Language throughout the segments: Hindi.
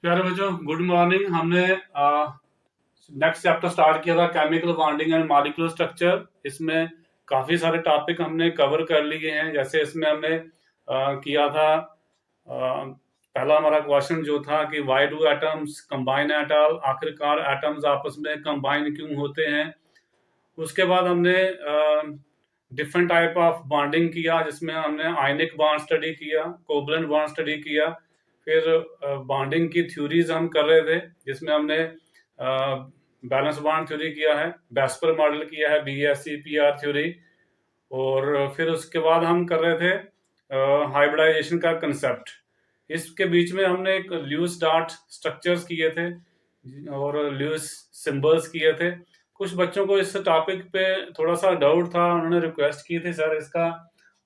प्यारे बच्चों, गुड मॉर्निंग। हमने नेक्स्ट चैप्टर स्टार्ट किया था, chemical bonding and molecular structure. इसमें काफी सारे टॉपिक हमने कवर कर लिए हैं। जैसे इसमें हमने किया था, पहला हमारा क्वेश्चन जो था कि why do atoms combine at all, आखिरकार एटम्स आपस में कंबाइन क्यों होते हैं। उसके बाद हमने डिफरेंट टाइप ऑफ बॉन्डिंग किया, जिसमें हमने आयनिक बॉन्ड स्टडी किया, कोवलेंट बॉन्ड स्टडी किया। फिर बॉन्डिंग की थ्योरीज हम कर रहे थे, जिसमें हमने बैलेंस बॉन्ड थ्योरी किया है, बेस्पर मॉडल किया है, BSc-PR थ्योरी। और फिर उसके बाद हम कर रहे थे हाइब्रिडाइजेशन का कंसेप्ट। इसके बीच में हमने एक ल्यूइस डॉट स्ट्रक्चर्स किए थे और ल्यूइस सिंबल्स किए थे। कुछ बच्चों को इस टॉपिक पे थोड़ा सा डाउट था, उन्होंने रिक्वेस्ट की थी, सर इसका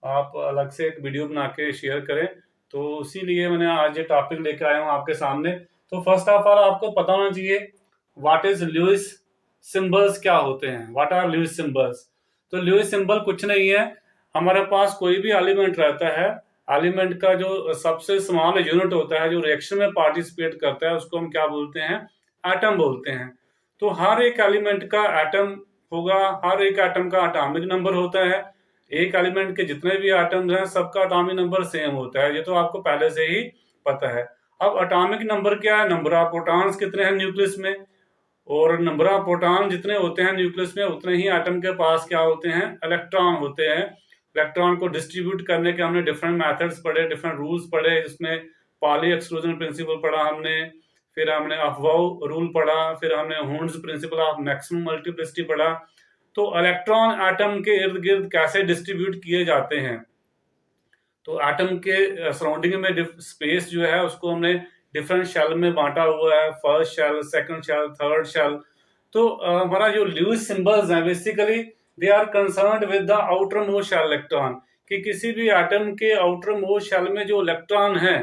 आप अलग से एक वीडियो बना के शेयर करें। तो इसीलिए मैंने आज ये टॉपिक लेकर आया हूँ आपके सामने। तो फर्स्ट ऑफ ऑल आपको पता होना चाहिए व्हाट इज ल्यूइस सिंबल्स, क्या होते हैं, व्हाट आर ल्यूइस सिंबल्स। तो ल्यूइस सिंबल कुछ नहीं है, हमारे पास कोई भी एलिमेंट रहता है, एलिमेंट का जो सबसे स्मॉल यूनिट होता है जो रिएक्शन में पार्टिसिपेट करता है, उसको हम क्या बोलते हैं, एटम बोलते हैं। तो हर एक एलिमेंट का एटम होगा, हर एक एटम का एटॉमिक नंबर होता है। एक एलिमेंट के जितने भी एटम्स हैं सबका एटॉमिक नंबर सेम होता है, ये तो आपको पहले से ही पता है। अब एटॉमिक नंबर क्या है, नंबर ऑफ प्रोटॉन्स कितने हैं न्यूक्लियस में, और नंबर ऑफ प्रोटॉन जितने होते हैं न्यूक्लियस में उतने ही एटम के पास क्या होते हैं, इलेक्ट्रॉन होते हैं। इलेक्ट्रॉन को डिस्ट्रीब्यूट करने के हमने डिफरेंट मेथड्स पढ़े, डिफरेंट रूल्स पढ़े, जिसमें पॉली एक्सक्लूजन प्रिंसिपल पढ़ा हमने, फिर हमने अफवाउ रूल पढ़ा, फिर हमने Hund's principle of maximum multiplicity पढ़ा। तो इलेक्ट्रॉन एटम के इर्द गिर्द कैसे डिस्ट्रीब्यूट किए जाते हैं, तो एटम के सराउंडिंग में स्पेस जो है उसको हमने डिफरेंट शेल में बांटा हुआ है, first shell, second shell, third shell. तो हमारा जो ल्यूइस सिंबल्स हैं basically they are concerned with the outermost shell electron, कि किसी भी एटम के आउटर मोस्ट शेल में जो इलेक्ट्रॉन है,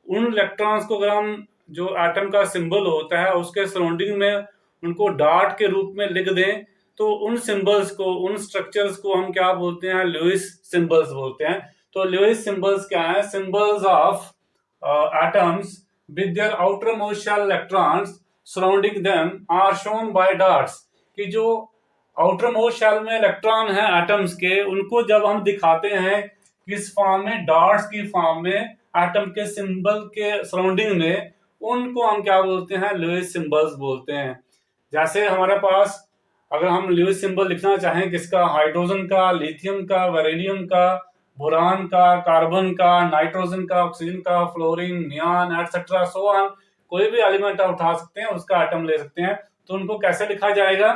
उन इलेक्ट्रॉन्स को अगर हम जो एटम का सिंबल होता है उसके सराउंडिंग में उनको डॉट के रूप में लिख दें, तो उन सिंबल्स को, उन स्ट्रक्चर्स को हम क्या बोलते हैं, लुईस सिंबल्स बोलते हैं। तो लुईस सिंबल्स क्या है, symbols of atoms with their outermost shell electrons surrounding them are shown by dots, कि जो आउटर मोस्ट शेल में इलेक्ट्रॉन है एटम्स के, उनको जब हम दिखाते हैं किस फॉर्म में, डॉट्स की फॉर्म में, एटम के सिंबल के सराउंडिंग में, उनको हम क्या बोलते हैं, लुईस सिंबल्स बोलते हैं। जैसे हमारे पास अगर हम लुईस सिंबल लिखना चाहें किसका, हाइड्रोजन का, लिथियम का, बेरिलियम का, बोरान का, कार्बन का, नाइट्रोजन का, ऑक्सीजन का, fluorine, neon etcetera so on, कोई भी एलिमेंट आप उठा सकते हैं, उसका एटम ले सकते हैं। तो उनको कैसे लिखा जाएगा,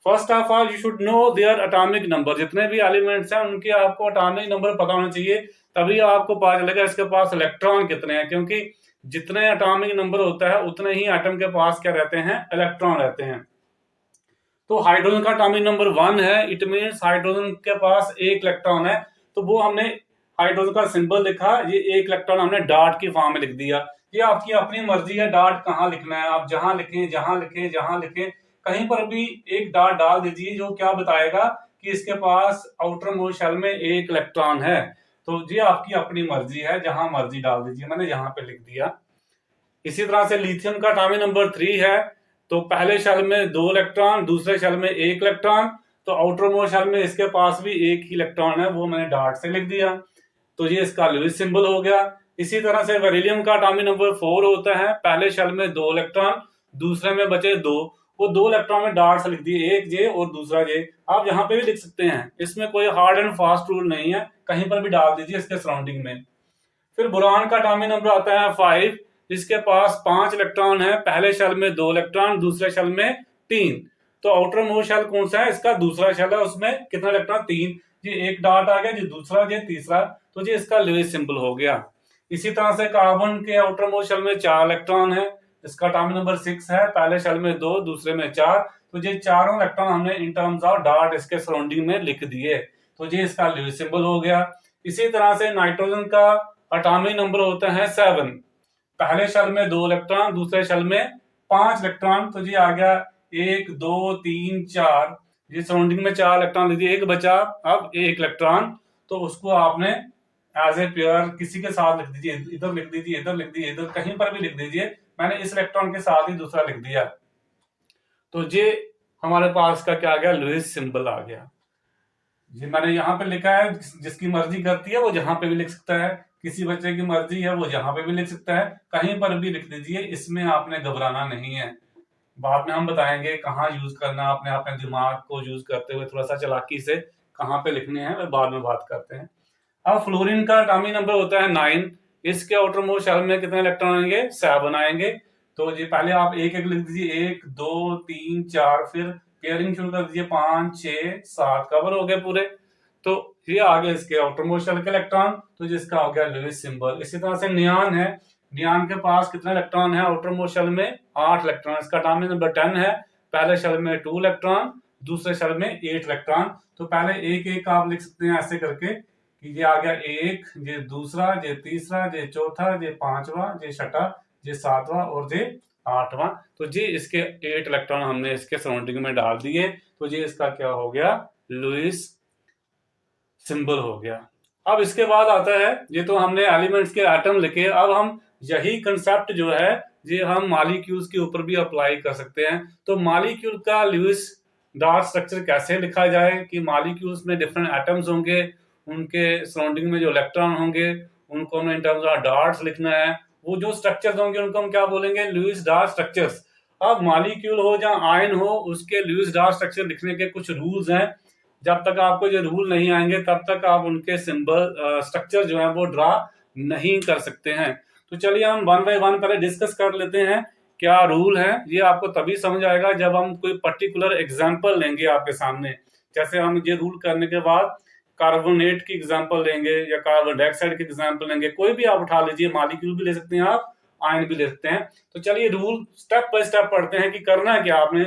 first of all you should know their atomic number. जितने भी एलिमेंट्स हैं उनके आपको एटॉमिक नंबर पता होना चाहिए, तभी आपको पता चलेगा इसके पास इलेक्ट्रॉन कितने हैं, क्योंकि जितने एटॉमिक नंबर होता है उतने ही एटम के पास क्या रहते हैं, इलेक्ट्रॉन रहते हैं। तो हाइड्रोजन का एटॉमिक नंबर 1 है, इट मींस हाइड्रोजन के पास एक इलेक्ट्रॉन है, तो वो हमने हाइड्रोजन का सिंबल लिखा, ये एक इलेक्ट्रॉन हमने डॉट की फॉर्म में लिख दिया। ये आपकी अपनी मर्जी है डॉट कहाँ लिखना है, आप जहां लिखें, जहां लिखें, जहां लिखें, कहीं पर भी एक डॉट डाल दीजिए, जो क्या बताएगा कि इसके पास आउटर मोस्ट शेल में एक इलेक्ट्रॉन है। तो ये आपकी अपनी मर्जी है, जहां मर्जी डाल दीजिए, मैंने यहां पे लिख दिया। इसी तरह से लिथियम का एटॉमिक नंबर 3 है, तो पहले शेल में 2 इलेक्ट्रॉन, दूसरे शेल में 1 इलेक्ट्रॉन, तो आउटर मोस्ट शेल में इसके पास भी एक ही इलेक्ट्रॉन है, वो मैंने डॉट से लिख दिया। तो ये इसका लुईस सिंबल हो गया। इसी तरह से बेरिलियम का एटॉमिक नंबर 4 होता है, पहले शेल में 2 इलेक्ट्रॉन, दूसरे में बचे 2, वो 2 इलेक्ट्रॉन में डॉट से लिख दिए, एक जे और दूसरा जे। आप यहाँ पे भी लिख सकते हैं, इसमें कोई हार्ड एंड फास्ट रूल नहीं है, कहीं पर भी डाल दीजिए इसके सराउंडिंग में। फिर बोरान का एटॉमिक नंबर आता है 5, इसके पास 5 इलेक्ट्रॉन है, पहले शेल में 2 इलेक्ट्रॉन, दूसरे शेल में 3। तो आउटर मोस्ट शेल कौन सा है, इसका दूसरा शेल है, उसमें कितना इलेक्ट्रॉन, 3। ये एक डॉट आ गया, जो दूसरा, ये तीसरा, तो ये इसका लुईस सिंबल हो गया। इसी तरह से कार्बन के आउटर मोस्ट शेल में 4 इलेक्ट्रॉन है, इसका एटॉमिक नंबर 6 है, पहले शेल में 2, दूसरे में 4। तो ये चारों इलेक्ट्रॉन हमने इन टर्म्स ऑफ डॉट इसके सराउंडिंग में लिख दिए, तो ये इसका लुईस सिंबल हो गया। इसी तरह से नाइट्रोजन का एटॉमिक नंबर होता है 7, पहले शेल में 2 इलेक्ट्रॉन, दूसरे शेल में 5 इलेक्ट्रॉन, तो ये आ गया 1 2 3 4, ये सराउंडिंग में 4 इलेक्ट्रॉन दे दिए, एक बचा अब 1 इलेक्ट्रॉन, तो उसको आपने एज ए पेयर किसी के साथ लिख दीजिए, इधर लिख दीजिए, इधर लिख दीजिए, इधर कहीं पर भी लिख दीजिए। मैंने इस इलेक्ट्रॉन के साथ ही दूसरा लिख दिया, तो ये हमारे पास का क्या आ गया, लुईस सिंबल आ गया। ये मैंने यहाँ पे लिखा है, जिसकी मर्जी करती है वो जहां पे भी लिख सकता है, किसी बच्चे की मर्जी है वो जहां पे भी लिख सकता है, कहीं पर भी लिख दीजिए, इसमें आपने घबराना नहीं है। बाद में हम बताएंगे कहाँ यूज करना, आपने अपने दिमाग को यूज करते हुए थोड़ा सा चालाकी से कहाँ पे लिखने हैं, वह बाद में बात करते हैं। अब फ्लोरीन का एटॉमिक नंबर होता है 9। इसके आउटर मोस्ट शेल में कितने इलेक्ट्रॉन आएंगे, 7 आएंगे। तो ये पहले आप एक एक लिख दीजिए, 1 2 3 4, फिर पेयरिंग शुरू कर दीजिए, 5 6 7 कवर हो गए पूरे। तो ये आ गए इसके आउटर मोस्ट शेल के इलेक्ट्रॉन, तो जिसका हो गया लुईस सिंबल। इसी तरह से नियान है, नियान के पास कितने इलेक्ट्रॉन है आउटर मोस्ट शेल में, 8 इलेक्ट्रॉन। इसका एटॉमिक नंबर 10 है। पहले शेल में 2 इलेक्ट्रॉन, दूसरे शेल में 8 इलेक्ट्रॉन। तो पहले एक एक आप लिख सकते हैं ऐसे करके कि ये आ गया 1, ये दूसरा, ये तीसरा, ये चौथा, ये पांचवा, ये छठा, ये सातवां और ये 8वां। तो ये इसके 8 इलेक्ट्रॉन हमने इसके सराउंडिंग में डाल दिए, तो ये इसका क्या हो गया, लुईस सिंबल हो गया। अब इसके बाद आता है, ये तो हमने एलिमेंट्स के एटम लिखे, अब हम यही कंसेप्ट जो है ये हम मॉलिक्यूल्स के ऊपर भी अप्लाई कर सकते हैं। तो मॉलिक्यूल का लुईस डॉट स्ट्रक्चर कैसे लिखा जाए, कि मॉलिक्यूल्स में डिफरेंट एटम्स होंगे, उनके सराउंडिंग में जो इलेक्ट्रॉन होंगे उनको हमें इन टर्म्स ऑफ डॉट्स लिखना है। वो जो स्ट्रक्चर्स होंगे उनको हम क्या बोलेंगे, लुईस डॉट स्ट्रक्चर्स। अब मॉलिक्यूल हो या आयन हो, उसके लुईस डॉट स्ट्रक्चर लिखने के कुछ रूल्स हैं। जब तक आपको ये रूल नहीं आएंगे तब तक आप उनके सिंबल स्ट्रक्चर जो है वो ड्रा नहीं कर सकते हैं। तो चलिए हम वन बाय वन पहले डिस्कस कर लेते हैं क्या रूल है। ये आपको तभी समझ आएगा जब हम कोई पर्टिकुलर एग्जांपल लेंगे आपके सामने। जैसे हम ये रूल करने के बाद कार्बोनेट की एग्जांपल लेंगे या कार्बन डाइऑक्साइड की एग्जांपल लेंगे, कोई भी आप उठा लीजिए, मॉलिक्यूल भी ले सकते हैं आप, आयन भी ले सकते हैं। तो चलिए रूल स्टेप बाय स्टेप पढ़ते हैं कि करना है क्या, आपने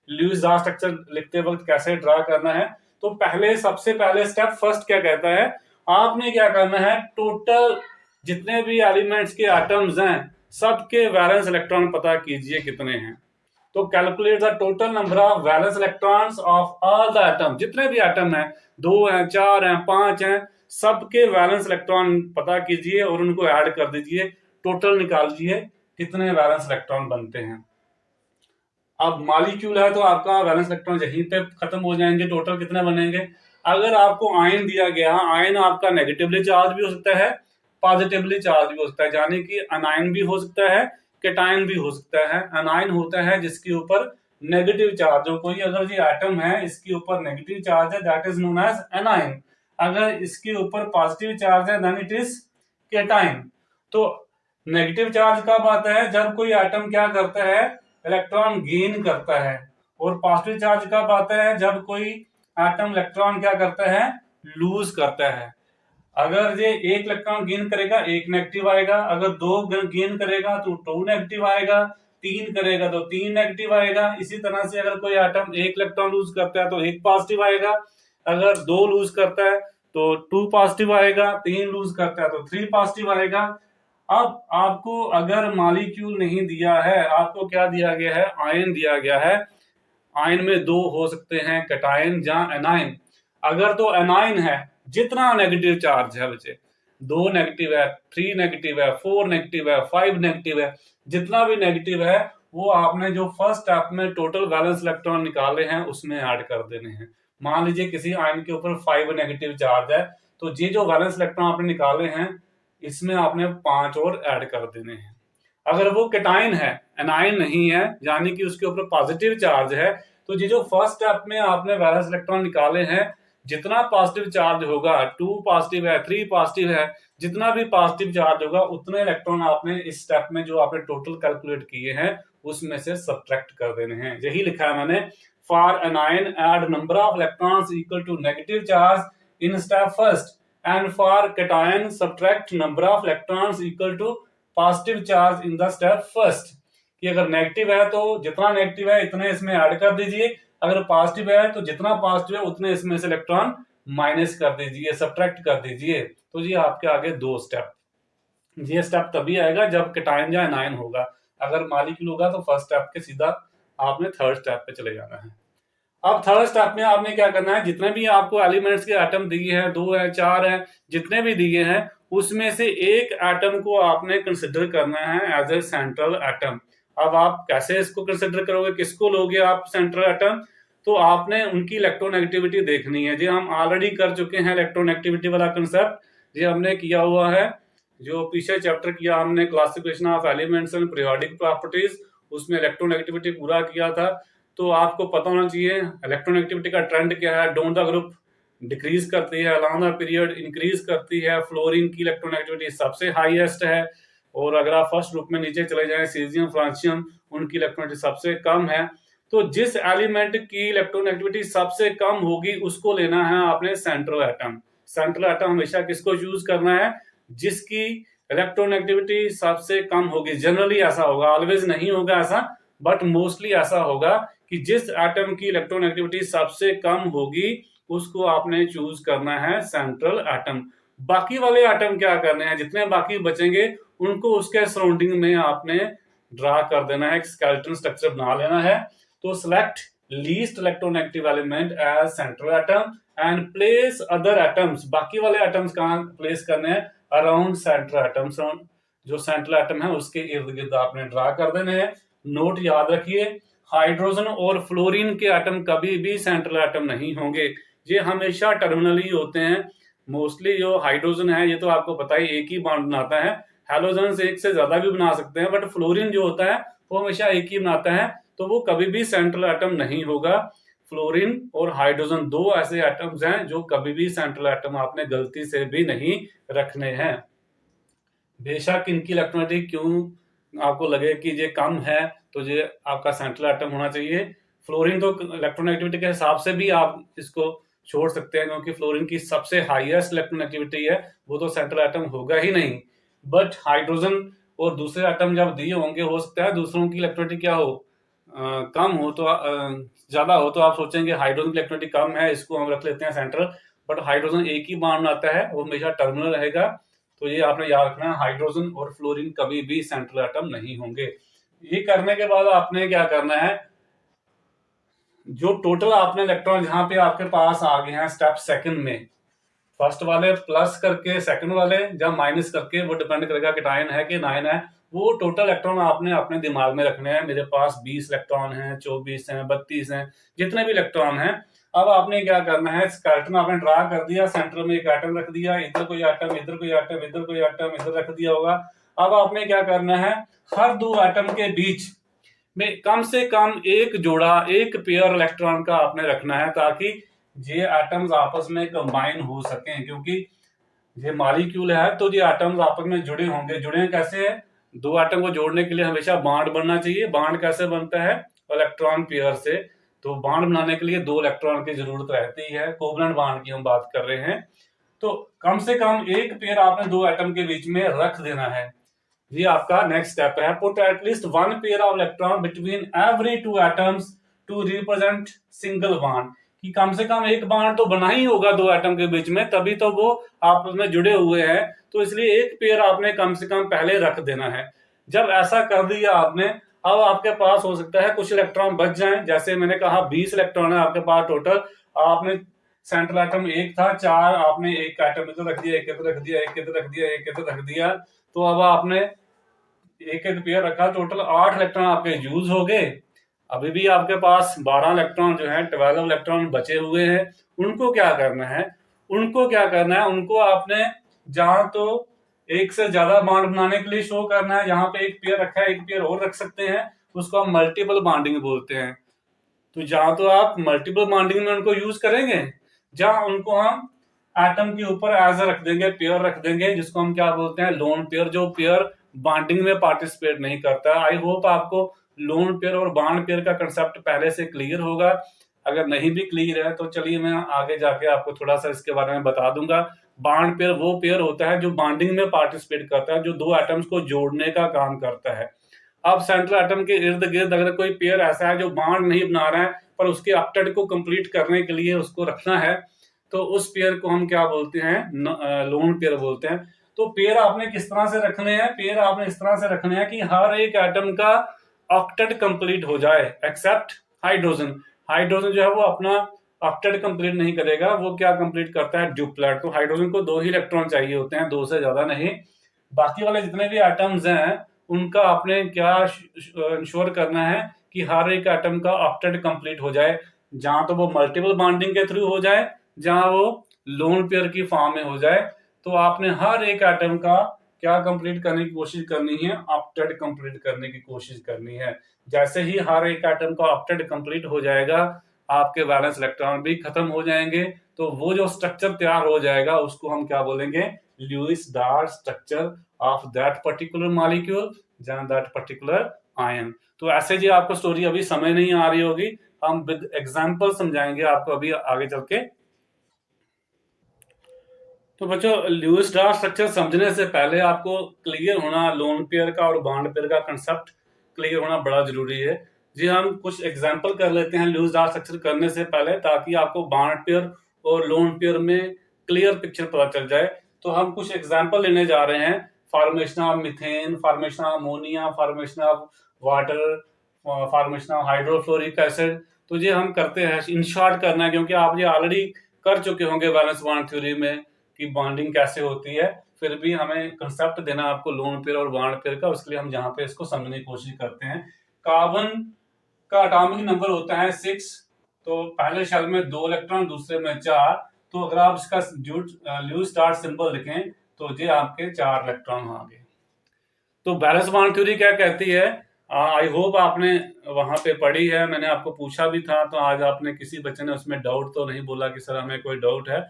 लुईस डॉट स्ट्रक्चर लिखते वक्त कैसे ड्रा करना है। तो पहले सबसे पहले स्टेप फर्स्ट क्या कहता है, आपने क्या करना है, टोटल जितने भी एलिमेंट्स के एटम्स हैं सबके वैलेंस इलेक्ट्रॉन पता कीजिए कितने हैं। तो calculate the total number of valence electrons of all the atom, जितने भी एटम हैं, 2 हैं 4 हैं 5 हैं, सबके वैलेंस इलेक्ट्रॉन पता कीजिए और उनको ऐड कर दीजिए, टोटल निकालिए कितने वैलेंस इलेक्ट्रॉन बनते हैं। अब मॉलिक्यूल है तो आपका वैलेंस इलेक्ट्रॉन यहीं पे खत्म हो जाएंगे, टोटल कितने बनेंगे। अगर आपको आयन दिया गया, आयन आपका नेगेटिवली चार्ज भी हो सकता है, पॉजिटिवली चार्ज भी हो सकता है, यानी कि अनायन भी हो सकता है, केटायन भी हो सकता है। अनायन होता है जिसके ऊपर नेगेटिव चार्ज हो, कोई अगर ये एटम है इसके ऊपर नेगेटिव चार्ज है, that is known as anion. अगर इसके ऊपर पॉजिटिव चार्ज है देन इट इज केटायन। तो नेगेटिव चार्ज कब आता है, जब कोई एटम क्या करता है, इलेक्ट्रॉन गेन करता है। और पॉजिटिव चार्ज कब आता है, जब कोई एटम इलेक्ट्रॉन क्या करता है, लूज करता है। अगर ये 1 इलेक्ट्रॉन गेन करेगा 1 नेगेटिव आएगा, अगर 2 गेन करेगा तो 2 नेगेटिव आएगा, 3 करेगा तो 3 नेगेटिव आएगा। इसी तरह से अगर कोई एटम 1 इलेक्ट्रॉन लूज करता है तो 1 पॉजिटिव आएगा, अगर 2 लूज करता है तो 2 पॉजिटिव आएगा, 3 लूज करता है तो 3 पॉजिटिव आएगा। अब आपको अगर मॉलिक्यूल नहीं दिया है, आपको क्या दिया गया है, आयन दिया गया है। आयन में 2 हो सकते हैं, कैटायन या एनायन। अगर तो एनायन है, जितना नेगेटिव चार्ज है बच्चे, 2 नेगेटिव है, 3 नेगेटिव है, 4 नेगेटिव है, 5 नेगेटिव है, जितना भी नेगेटिव है वो आपने जो फर्स्ट स्टेप में टोटल वैलेंस इलेक्ट्रॉन निकाले हैं उसमें ऐड कर देने हैं। मान लीजिए किसी आयन के ऊपर 5 नेगेटिव चार्ज है, तो ये जो वैलेंस इलेक्ट्रॉन आपने निकाले हैं इसमें आपने 5 और ऐड कर देने हैं। अगर वो केटायन है, एनायन नहीं है, यानी कि उसके ऊपर पॉजिटिव चार्ज है, तो ये जो फर्स्ट स्टेप में आपने वैलेंस इलेक्ट्रॉन निकाले हैं, जितना पॉजिटिव चार्ज होगा, 2 पॉजिटिव है, 3 पॉजिटिव है, जितना भी पॉजिटिव चार्ज होगा उतने इलेक्ट्रॉन आपने इस स्टेप में जो आपने टोटल कैलकुलेट किए हैं उसमें से सब्ट्रैक्ट कर देने हैं। यही लिखा है मैंने, for anion add number of electrons equal to negative charge in step first, and for cation subtract number of electrons equal to positive charge in the step first. कि अगर नेगेटिव है तो जितना नेगेटिव है इतने इसमें ऐड कर दीजिए, अगर पॉजिटिव है तो जितना पॉजिटिव है उतने इसमें से इलेक्ट्रॉन माइनस कर दीजिए, सब्ट्रैक्ट कर दीजिए। तो ये आपके आगे 2 स्टेप। ये स्टेप तभी आएगा जब केटायन या एनायन होगा, अगर मॉलिक्यूल होगा तो फर्स्ट स्टेप के सीधा आपने थर्ड स्टेप पे चले जाना है। अब थर्ड स्टेप में आपने क्या करना है, जितने भी आपको एलिमेंट्स के एटम दिए हैं, 2 है 4 है, जितने भी दिए हैं उसमें से एक एटम को आपने कंसिडर करना है एज ए सेंट्रल एटम। अब आप कैसे इसको कंसिडर करोगे, किसको लोगे आप सेंट्रल एटम? तो आपने उनकी इलेक्ट्रोनेगेटिविटी देखनी है। जी हम ऑलरेडी कर चुके हैं इलेक्ट्रोनेगेटिविटी वाला कंसेप्ट, जी हमने किया हुआ है, जो पीछे चैप्टर किया हमने classification of elements and periodic properties, उसमें इलेक्ट्रोनेगेटिविटी पूरा किया था। तो आपको पता होना चाहिए इलेक्ट्रोनेगेटिविटी का ट्रेंड क्या है। डोंट द ग्रुप डिक्रीज करती है, अलॉन्ग द पीरियड इंक्रीज करती है। फ्लोरीन की इलेक्ट्रोनेगेटिविटी सबसे हाईएस्ट है, और अगर आप फर्स्ट ग्रुप में नीचे चले जाएं सीजियम फ्रांसियम, उनकी इलेक्ट्रोनेगेटिविटी सबसे कम है। तो जिस एलिमेंट की इलेक्ट्रोनेगेटिविटी सबसे कम होगी उसको लेना है आपने सेंट्रल एटम। सेंट्रल एटम हमेशा किसको चूज करना है? जिसकी इलेक्ट्रोनेगेटिविटी सबसे कम होगी। जनरली ऐसा होगा, ऑलवेज नहीं होगा ऐसा, बट मोस्टली ऐसा होगा कि जिस एटम की इलेक्ट्रोनेगेटिविटी सबसे कम होगी उसको आपने चूज करना है सेंट्रल एटम। बाकी वाले एटम क्या करने हैं, जितने बाकी बचेंगे उनको उसके सराउंडिंग में आपने ड्रा कर देना है, एक स्केलेटन स्ट्रक्चर बना लेना है। तो select least electronegative element as central atom and place other atoms, बाकी वाले एटम्स कहां प्लेस करने हैं? अराउंड सेंट्रल एटम्स, जो सेंट्रल एटम है उसके इर्द गिर्द आपने ड्रा कर देने हैं। नोट याद रखिए, हाइड्रोजन और फ्लोरीन के एटम कभी भी सेंट्रल एटम नहीं होंगे, ये हमेशा टर्मिनल ही होते हैं। मोस्टली जो हाइड्रोजन है ये तो आपको पता ही एक ही बॉन्ड बनाता है, हेलोजन से एक से ज्यादा भी बना सकते हैं, बट फ्लोरीन जो होता है वो हमेशा एक ही बनाता है, तो वो कभी भी सेंट्रल एटम नहीं होगा। फ्लोरीन और हाइड्रोजन दो ऐसे एटम्स हैं जो कभी भी सेंट्रल एटम आपने गलती से भी नहीं रखने हैं। बेशक इनकी इलेक्ट्रोनेगेटिविटी क्यों आपको लगे कि ये कम है तो ये आपका सेंट्रल एटम होना चाहिए। फ्लोरीन तो इलेक्ट्रोनेगेटिविटी के हिसाब से भी आप इसको छोड़ सकते हैं, क्योंकि फ्लोरीन की सबसे हाईएस्ट इलेक्ट्रोनेगेटिविटी है, वो तो सेंट्रल एटम होगा ही नहीं। बट हाइड्रोजन और दूसरे एटम जब दिए होंगे, हो सकता है दूसरों की इलेक्ट्रोनेगेटिविटी क्या हो, कम हो, तो ज्यादा हो, तो आप सोचेंगे हाइड्रोजन की इलेक्ट्रोनेगेटिविटी कम है, इसको हम रख लेते हैं सेंट्रल। बट हाइड्रोजन एक ही बॉन्ड आता है, वो हमेशा टर्मिनल रहेगा। तो ये आपने याद रखना है, हाइड्रोजन और फ्लोरीन कभी भी सेंट्रल एटम नहीं होंगे। ये करने के बाद आपने क्या करना है, जो टोटल आपने इलेक्ट्रॉन जहां पे आपके पास आ गए हैं स्टेप सेकंड में, फर्स्ट वाले प्लस करके, सेकंड वाले जब माइनस करके, वो डिपेंड करेगा कि 9 है कि 9 है। वो टोटल इलेक्ट्रॉन आपने अपने दिमाग में रखने हैं। मेरे पास 20 इलेक्ट्रॉन हैं, 24 हैं, 32 हैं, जितने भी इलेक्ट्रॉन हैं। अब आपने क्या करना है, स्केलेटन आपने ड्रा कर दिया, सेंटर में एक एटम रख दिया, इधर कोई एटम, इधर कोई एटम, इधर कोई एटम, इधर रख दिया होगा। अब आपने क्या करना है, हर दो एटम के बीच में कम से कम एक जोड़ा, एक पेयर इलेक्ट्रॉन का आपने रखना है, ताकि ये एटम्स आपस में कंबाइन हो सकें। क्योंकि ये मॉलिक्यूल है तो ये एटम्स आपस में जुड़े होंगे। जुड़े कैसे है? दो एटम को जोड़ने के लिए हमेशा बॉन्ड बनना चाहिए। बॉन्ड कैसे बनता है? इलेक्ट्रॉन पेयर से। तो बॉन्ड बनाने के लिए दो इलेक्ट्रॉन की जरूरत रहती है, कोवलेंट बॉन्ड की हम बात कर रहे हैं। तो कम से कम एक पेयर आपने दो एटम के बीच में रख देना है। ये आपका नेक्स्ट स्टेप है। Put at least one pair of electron between every two atoms to represent single bond, कि कम से कम एक बॉन्ड तो बना ही होगा दो एटम के बीच में, तभी तो वो आपस में जुड़े हुए हैं। तो इसलिए एक पेयर आपने कम से कम पहले रख देना है। जब ऐसा कर दिया आपने, अब आपके पास हो सकता है कुछ इलेक्ट्रॉन बच जाएं। जैसे मैंने कहा 20 इलेक्ट्रॉन है आपके पास टोटल। आपने सेंट्रल एटम एक था, चार आपने एक एटम इधर रख दिया, एक इधर रख दिया, एक इधर रख दिया, एक इधर रख दिया। तो अब आपने एक एक पेयर रखा, टोटल 8 इलेक्ट्रॉन आपके यूज हो गए। अभी भी आपके पास 12 इलेक्ट्रॉन जो है, 12 इलेक्ट्रॉन बचे हुए हैं। उनको क्या करना है, उनको आपने जहां तो एक से ज्यादा बॉन्ड बनाने के लिए शो करना है। जहां पे एक पेयर रखा है, एक पेयर और रख सकते हैं, उसको हम मल्टीपल बॉन्डिंग बोलते हैं। तो जहां तो आप मल्टीपल बॉन्डिंग में उनको यूज करेंगे, जहां उनको हम एटम के ऊपर एज रख देंगे, पेयर रख देंगे, जिसको हम क्या बोलते हैं, लोन पेयर, जो पेयर बॉन्डिंग में पार्टिसिपेट नहीं करता। आई होप आपको लोन पेयर और बॉन्ड पेयर का कंसेप्ट पहले से क्लियर होगा। अगर नहीं भी क्लियर है तो चलिए मैं आगे जाके आपको थोड़ा सा इसके बारे में बता दूंगा। बॉन्ड पेयर वो पेयर होता है जो बॉन्डिंग में पार्टिसिपेट करता है, जो दो एटम्स को जोड़ने का काम करता है। अब सेंट्रल एटम के इर्द गिर्द अगर कोई पेयर ऐसा है जो बॉन्ड नहीं बना रहा है, पर उसके ऑक्टेट को कंप्लीट करने के लिए उसको रखना है, तो उस पेयर को हम क्या बोलते हैं, लोन पेयर बोलते हैं। तो पेयर आपने किस तरह से रखने हैं, पेयर आपने इस तरह से रखने हैं कि हर एक एटम का ऑक्टेट कंप्लीट हो जाए, एक्सेप्ट हाइड्रोजन। हाइड्रोजन जो है वो अपना ऑक्टेट कंप्लीट नहीं करेगा, वो क्या कंप्लीट करता है, ड्यूप्लेट। तो हाइड्रोजन को 2 ही इलेक्ट्रॉन चाहिए होते हैं, 2 से ज्यादा नहीं। बाकी वाले जितने भी एटम्स हैं उनका आपने क्या इंश्योर करना है कि हर एक एटम का ऑक्टेट कंप्लीट हो जाए, जहां तो वो मल्टीपल बॉन्डिंग के थ्रू हो जाए, जहां वो लोन पेयर की फॉर्म में हो जाए। तो आपने हर एक एटम का क्या कंप्लीट करने की कोशिश करनी है, ऑक्टेट कंप्लीट करने की कोशिश करनी है। जैसे ही हर एक एटम का ऑक्टेट कंप्लीट हो जाएगा, आपके वैलेंस इलेक्ट्रॉन भी खत्म हो जाएंगे। तो वो जो स्ट्रक्चर तैयार हो जाएगा उसको हम क्या बोलेंगे, Lewis dart structure of that particular molecule, जहां दैट पर्टिकुलर आयन। तो ऐसे जी आपको स्टोरी अभी समझ नहीं आ रही होगी, हम विद एग्जांपल समझाएंगे आपको अभी आगे चल के। तो बच्चों, ल्यूइस डार्ट स्ट्रक्चर समझने से पहले आपको क्लियर होना, लोन पेयर का और बॉन्ड पेयर का कंसेप्ट क्लियर होना बड़ा जरूरी है। जी हम कुछ एग्जांपल कर लेते हैं ल्यूइस डार्ट स्ट्रक्चर करने से पहले, ताकि आपको बॉन्ड पेयर और लोन पेयर में क्लियर पिक्चर पता चल जाए। तो हम कुछ एग्जांपल लेने जा रहे हैं, formation of methane, formation of ammonia, formation of water, formation of hydrofluoric acid. तो ये हम करते हैं, इन शॉर्ट करना है, क्योंकि आप ये ऑलरेडी कर चुके होंगे वैलेंस बॉन्ड थ्योरी में कि बॉन्डिंग कैसे होती है। फिर भी हमें कंसेप्ट देना आपको लोन पेयर और बॉन्ड पेयर का, उसके लिए हम जहां पे इसको समझने की कोशिश करते हैं। कार्बन का एटॉमिक नंबर होता है 6। तो पहले शेल में 2 इलेक्ट्रॉन, दूसरे में 4। तो अगर आप इसका ल्यूइस डार्ट सिंबल लिखें तो ये आपके 4 इलेक्ट्रॉन होंगे। तो वैलेंस बॉन्ड थ्योरी क्या कहती है, आई होप आपने वहां पे पढ़ी है, मैंने आपको पूछा भी था, तो आज आपने किसी बच्चे ने उसमें डाउट तो नहीं बोला कि सर हमें कोई डाउट है।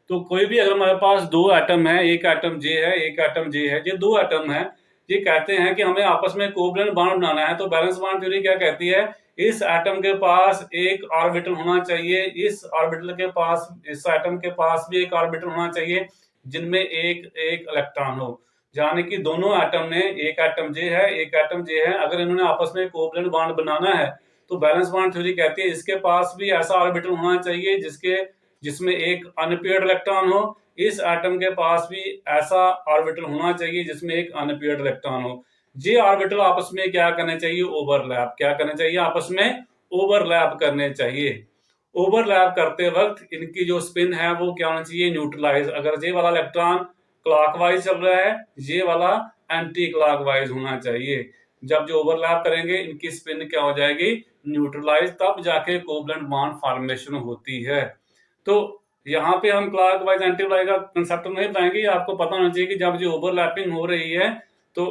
तो कोई भी अगर हमारे पास 2 एटम है, एक एटम जे है, एक एटम जे है, ये 2 एटम है, ये कहते हैं कि हमें आपस में कोवलेंट बॉन्ड बनाना है। तो बैलेंस बॉन्ड थ्योरी क्या कहती है, इस एटम के पास एक ऑर्बिटल होना चाहिए, इस ऑर्बिटल के पास, इस एटम के पास भी एक ऑर्बिटल होना चाहिए, जिनमें एक एक इलेक्ट्रॉन हो। यानी कि दोनों एटम ने, एक एटम जे है, एक एटम जे है, अगर इन्होंने आपस में कोवलेंट बॉन्ड बनाना है तो बैलेंस बॉन्ड थ्योरी कहती है इसके पास भी ऐसा ऑर्बिटल होना चाहिए जिसमें एक अनपेयर्ड इलेक्ट्रॉन हो। इस एटम के पास भी ऐसा ऑर्बिटल होना चाहिए जिसमें एक अनपेयर्ड इलेक्ट्रॉन हो। ये ऑर्बिटल आपस में क्या करने चाहिए, ओवरलैप। क्या करने चाहिए, आपस में ओवरलैप करने चाहिए। ओवरलैप करते वक्त इनकी जो स्पिन है वो क्या होना चाहिए, न्यूट्रलाइज। अगर ये वाला इलेक्ट्रॉन क्लॉकवाइज चल रहा है, ये वाला एंटी क्लॉकवाइज होना चाहिए। जब जो ओवरलैप करेंगे इनकी स्पिन क्या हो जाएगी, न्यूट्रलाइज, तब जाके कोवलेंट बॉन्ड फॉर्मेशन होती है। तो यहाँ पे हम क्लॉकवाइज एंटी क्लॉकवाइज का कंसेप्ट नहीं बताएंगे, आपको पता होना चाहिए कि जब जो ओवरलैपिंग हो रही है तो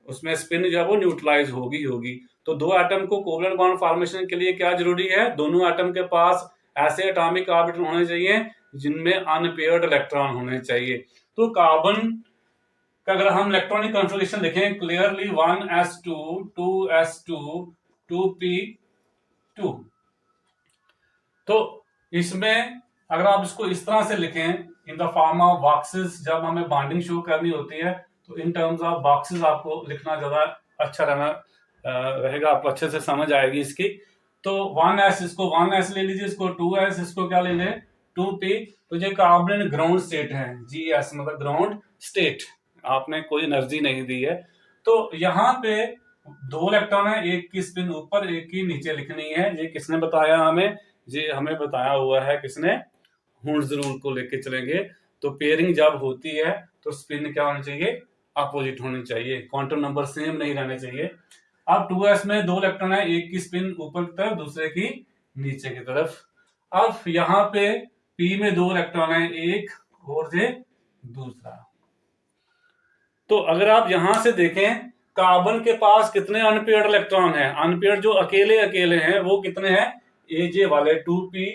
उसमें स्पिन जो है वो न्यूट्रलाइज होगी। तो 2 एटम को कोवलेंट बॉन्ड फॉर्मेशन के लिए क्या जरूरी है, दोनों एटम के पास ऐसे एटॉमिक ऑर्बिटल होने चाहिए जिनमें अनपेयर्ड इलेक्ट्रॉन होने चाहिए। तो कार्बन का अगर हम इलेक्ट्रॉनिक कॉन्फ़िगरेशन देखें क्लियरली, 1s2 2s2 2p2। तो इसमें अगर आप इसको इस तरह से लिखें in the form of boxes, जब हमें बॉन्डिंग शो करनी होती है तो इन टर्म्स ऑफ बॉक्सेस आपको लिखना ज्यादा अच्छा रहेगा, आपको अच्छे से समझ आएगी इसकी। तो 1s, इसको 1s ले लीजिए, इसको 2s, इसको क्या ले लें 2p। तो ये कार्बन ग्राउंड स्टेट है, GS मतलब ग्राउंड स्टेट, आपने कोई एनर्जी नहीं दी है। तो यहाँ पे 2 इलेक्ट्रॉन है, एक की स्पिन ऊपर एक की नीचे लिखनी है। ये किसने बताया हमें, ये हमें बताया हुआ है किसने, हुंड्स रूल को लेके चलेंगे। तो पेयरिंग जब होती है तो स्पिन क्या होनी चाहिए, अपोजिट होनी चाहिए, क्वांटम नंबर सेम नहीं रहने चाहिए। अब 2s में 2 इलेक्ट्रॉन है, एक की स्पिन ऊपर की तरफ, दूसरे की नीचे की तरफ। अब यहाँ पे p में 2 इलेक्ट्रॉन है, एक और जे दूसरा। तो अगर आप यहां से देखें कार्बन के पास कितने अनपेयर्ड इलेक्ट्रॉन है, अनपेयर्ड जो अकेले अकेले हैं वो कितने हैं, एजे वाले 2p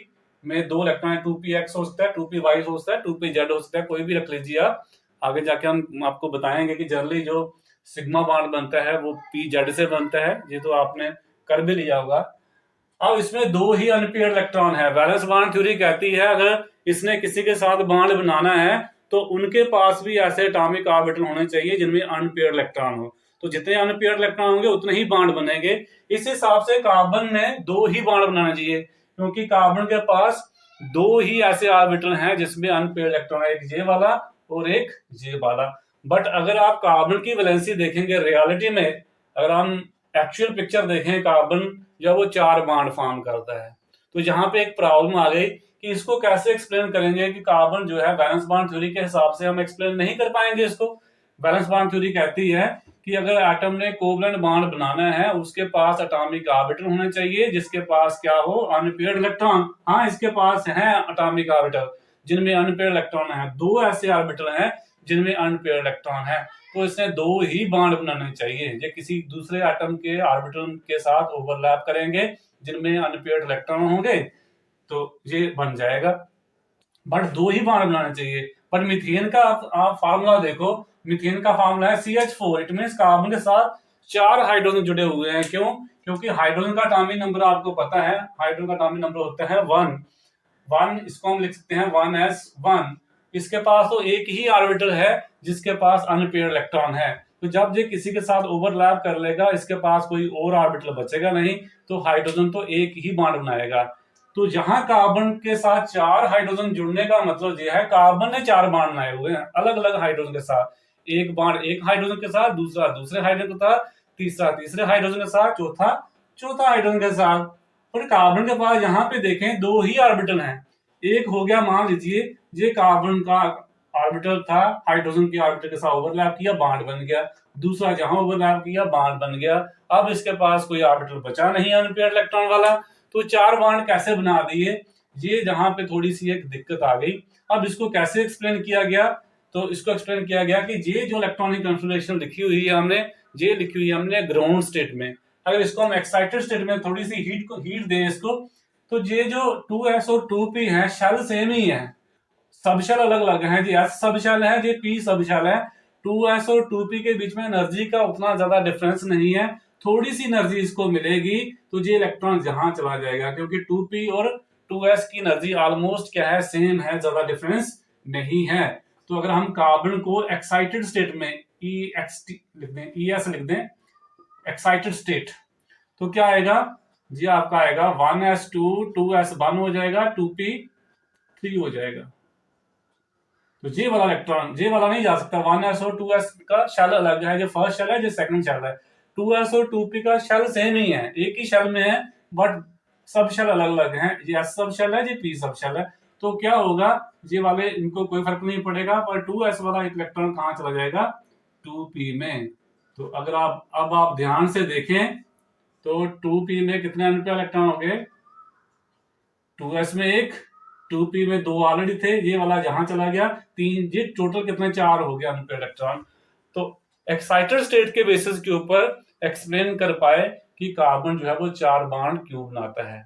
में 2 इलेक्ट्रॉन है, 2px हो सकता है, 2py हो सकता है, 2pz हो सकता है, कोई भी रख लीजिए आप। आगे जाके हम आपको बताएंगे कि जनरली जो सिग्मा बॉन्ड बनता है वो pz से बनता है, ये तो आपने कर भी लिया होगा। अब इसमें 2 ही अनपेयर्ड इलेक्ट्रॉन है। वैलेंस बॉन्ड थ्योरी कहती है अगर इसने किसी के साथ बॉन्ड बनाना है तो उनके पास भी ऐसे एटॉमिक ऑर्बिटल होने चाहिए जिनमें अनपेयर्ड इलेक्ट्रॉन हो। तो जितने अनपेयर्ड इलेक्ट्रॉन होंगे उतने ही बॉन्ड बनेंगे। इस हिसाब से कार्बन ने 2 ही बॉन्ड बनाना चाहिए, क्योंकि कार्बन के पास 2 ही ऐसे ऑर्बिटल हैं जिसमें अनपेयर्ड इलेक्ट्रॉन है, एक जे वाला और एक जे वाला। बट अगर आप कार्बन की वैलेंसी देखेंगे रियलिटी में, अगर हम एक्चुअल पिक्चर देखें कार्बन जब वो 4 बॉन्ड फॉर्म करता है, तो यहाँ पे एक प्रॉब्लम आ गई कि इसको कैसे एक्सप्लेन करेंगे कि कार्बन जो है वैलेंस बॉन्ड थ्योरी के हिसाब से हम एक्सप्लेन नहीं कर पाएंगे इसको। वैलेंस बॉन्ड थ्योरी कहती है कि अगर एटम ने कोवलेंट बॉन्ड बनाना है उसके पास एटॉमिक ऑर्बिटल होना चाहिए जिसके पास क्या हो, अनपेयर्ड इलेक्ट्रॉन। हाँ, इसके पास है एटॉमिक ऑर्बिटल जिनमें अनपेयर्ड इलेक्ट्रॉन है, 2 ऐसे ऑर्बिटल हैं जिनमें अनपेयर्ड इलेक्ट्रॉन है, तो इसने 2 ही बॉन्ड बनाने चाहिए। ये किसी दूसरे एटम के ऑर्बिटल के साथ ओवरलैप करेंगे जिनमें अनपेयर्ड इलेक्ट्रॉन होंगे तो ये बन जाएगा, बट 2 ही बॉन्ड बनाने चाहिए। पर मीथेन का आप फार्मूला देखो, मीथेन का फार्मूला है CH4। इट मीन कार्बन के साथ 4 हाइड्रोजन जुड़े हुए हैं। क्यों? क्योंकि हाइड्रोजन का एटॉमिक नंबर आपको पता है, हाइड्रोजन का एटॉमिक नंबर होता है 1। इसको हम लिख सकते हैं 1s1। इसके पास तो एक ही ऑर्बिटल है जिसके पास अनपेयर्ड इलेक्ट्रॉन है, तो जब ये किसी के साथ ओवरलैप कर लेगा इसके पास कोई और ऑर्बिटल बचेगा नहीं, तो हाइड्रोजन तो एक ही बॉन्ड बनाएगा। तो जहां कार्बन के साथ 4 हाइड्रोजन जुड़ने का मतलब यह है कार्बन ने 4 बॉन्ड बनाए हुए हैं अलग अलग हाइड्रोजन के साथ। एक बॉन्ड एक हाइड्रोजन के साथ, दूसरा दूसरे हाइड्रोजन के साथ, तीसरा तीसरे हाइड्रोजन के साथ, चौथा चौथा हाइड्रोजन के साथ। और कार्बन के पास यहाँ पे देखें 2 ही ऑर्बिटल हैं। एक हो गया, मान लीजिए ये कार्बन का ऑर्बिटल था, हाइड्रोजन के ऑर्बिटल के साथ ओवरलैप किया, बॉन्ड बन गया। दूसरा जहां ओवरलैप किया, बॉन्ड बन गया। अब इसके पास कोई ऑर्बिटल बचा नहीं अनपेयर्ड इलेक्ट्रॉन वाला, तो 4 बॉन्ड कैसे बना दिए। ये जहां पे थोड़ी सी एक दिक्कत आ गई। अब इसको कैसे एक्सप्लेन किया गया, तो इसको एक्सप्लेन किया गया कि ये जो इलेक्ट्रॉनिक कॉन्फ़िगरेशन लिखी हुई है हमने, ये लिखी हुई है हमने ग्राउंड स्टेट में। अगर इसको हम एक्साइटेड स्टेट में थोड़ी सी हीट दें इसको, तो ये जो 2s और 2p है शेल सेम ही है, सब शेल अलग अलग है। जी s सब शेल है, जी p सब शेल है। 2s और 2p के बीच में एनर्जी का उतना ज्यादा डिफरेंस नहीं है, थोड़ी सी एनर्जी इसको मिलेगी तो ये इलेक्ट्रॉन जहां चला जाएगा, क्योंकि 2p और 2s की एनर्जी ऑलमोस्ट क्या है, सेम है, ज्यादा डिफरेंस नहीं है। तो अगर हम कार्बन को एक्साइटेड स्टेट में EXT लिख दें, ES लिख दें, एक्साइटेड स्टेट, तो क्या आएगा जी, आपका आएगा 1s2, 2s1 हो जाएगा, 2p3 हो जाएगा। तो जे वाला इलेक्ट्रॉन, जे वाला नहीं जा सकता, 1s और 2s का शेल अलग है, जो फर्स्ट शेल है जो सेकंड शेल है। 2s और 2p का शेल सेम ही है, एक ही शेल में है, बट सब शेल अलग अलग हैं। ये s सब शेल है, ये p सब शेल है। तो क्या होगा, ये वाले इनको कोई फर्क नहीं पड़ेगा, पर 2s वाला एक इलेक्ट्रॉन कहां चला जाएगा, 2p में। तो अगर आप ध्यान से देखें तो 2p में कितने अनपेयर इलेक्ट्रॉन हो गए, 2s में एक, 2p में 2 ऑलरेडी थे, ये वाला जहां चला गया 3, ये टोटल कितने 4 हो गया अनपेयर इलेक्ट्रॉन। तो एक्साइटेड स्टेट के बेसिस के ऊपर एक्सप्लेन कर पाए कि कार्बन जो है वो 4 बॉन्ड क्यों बनाता है।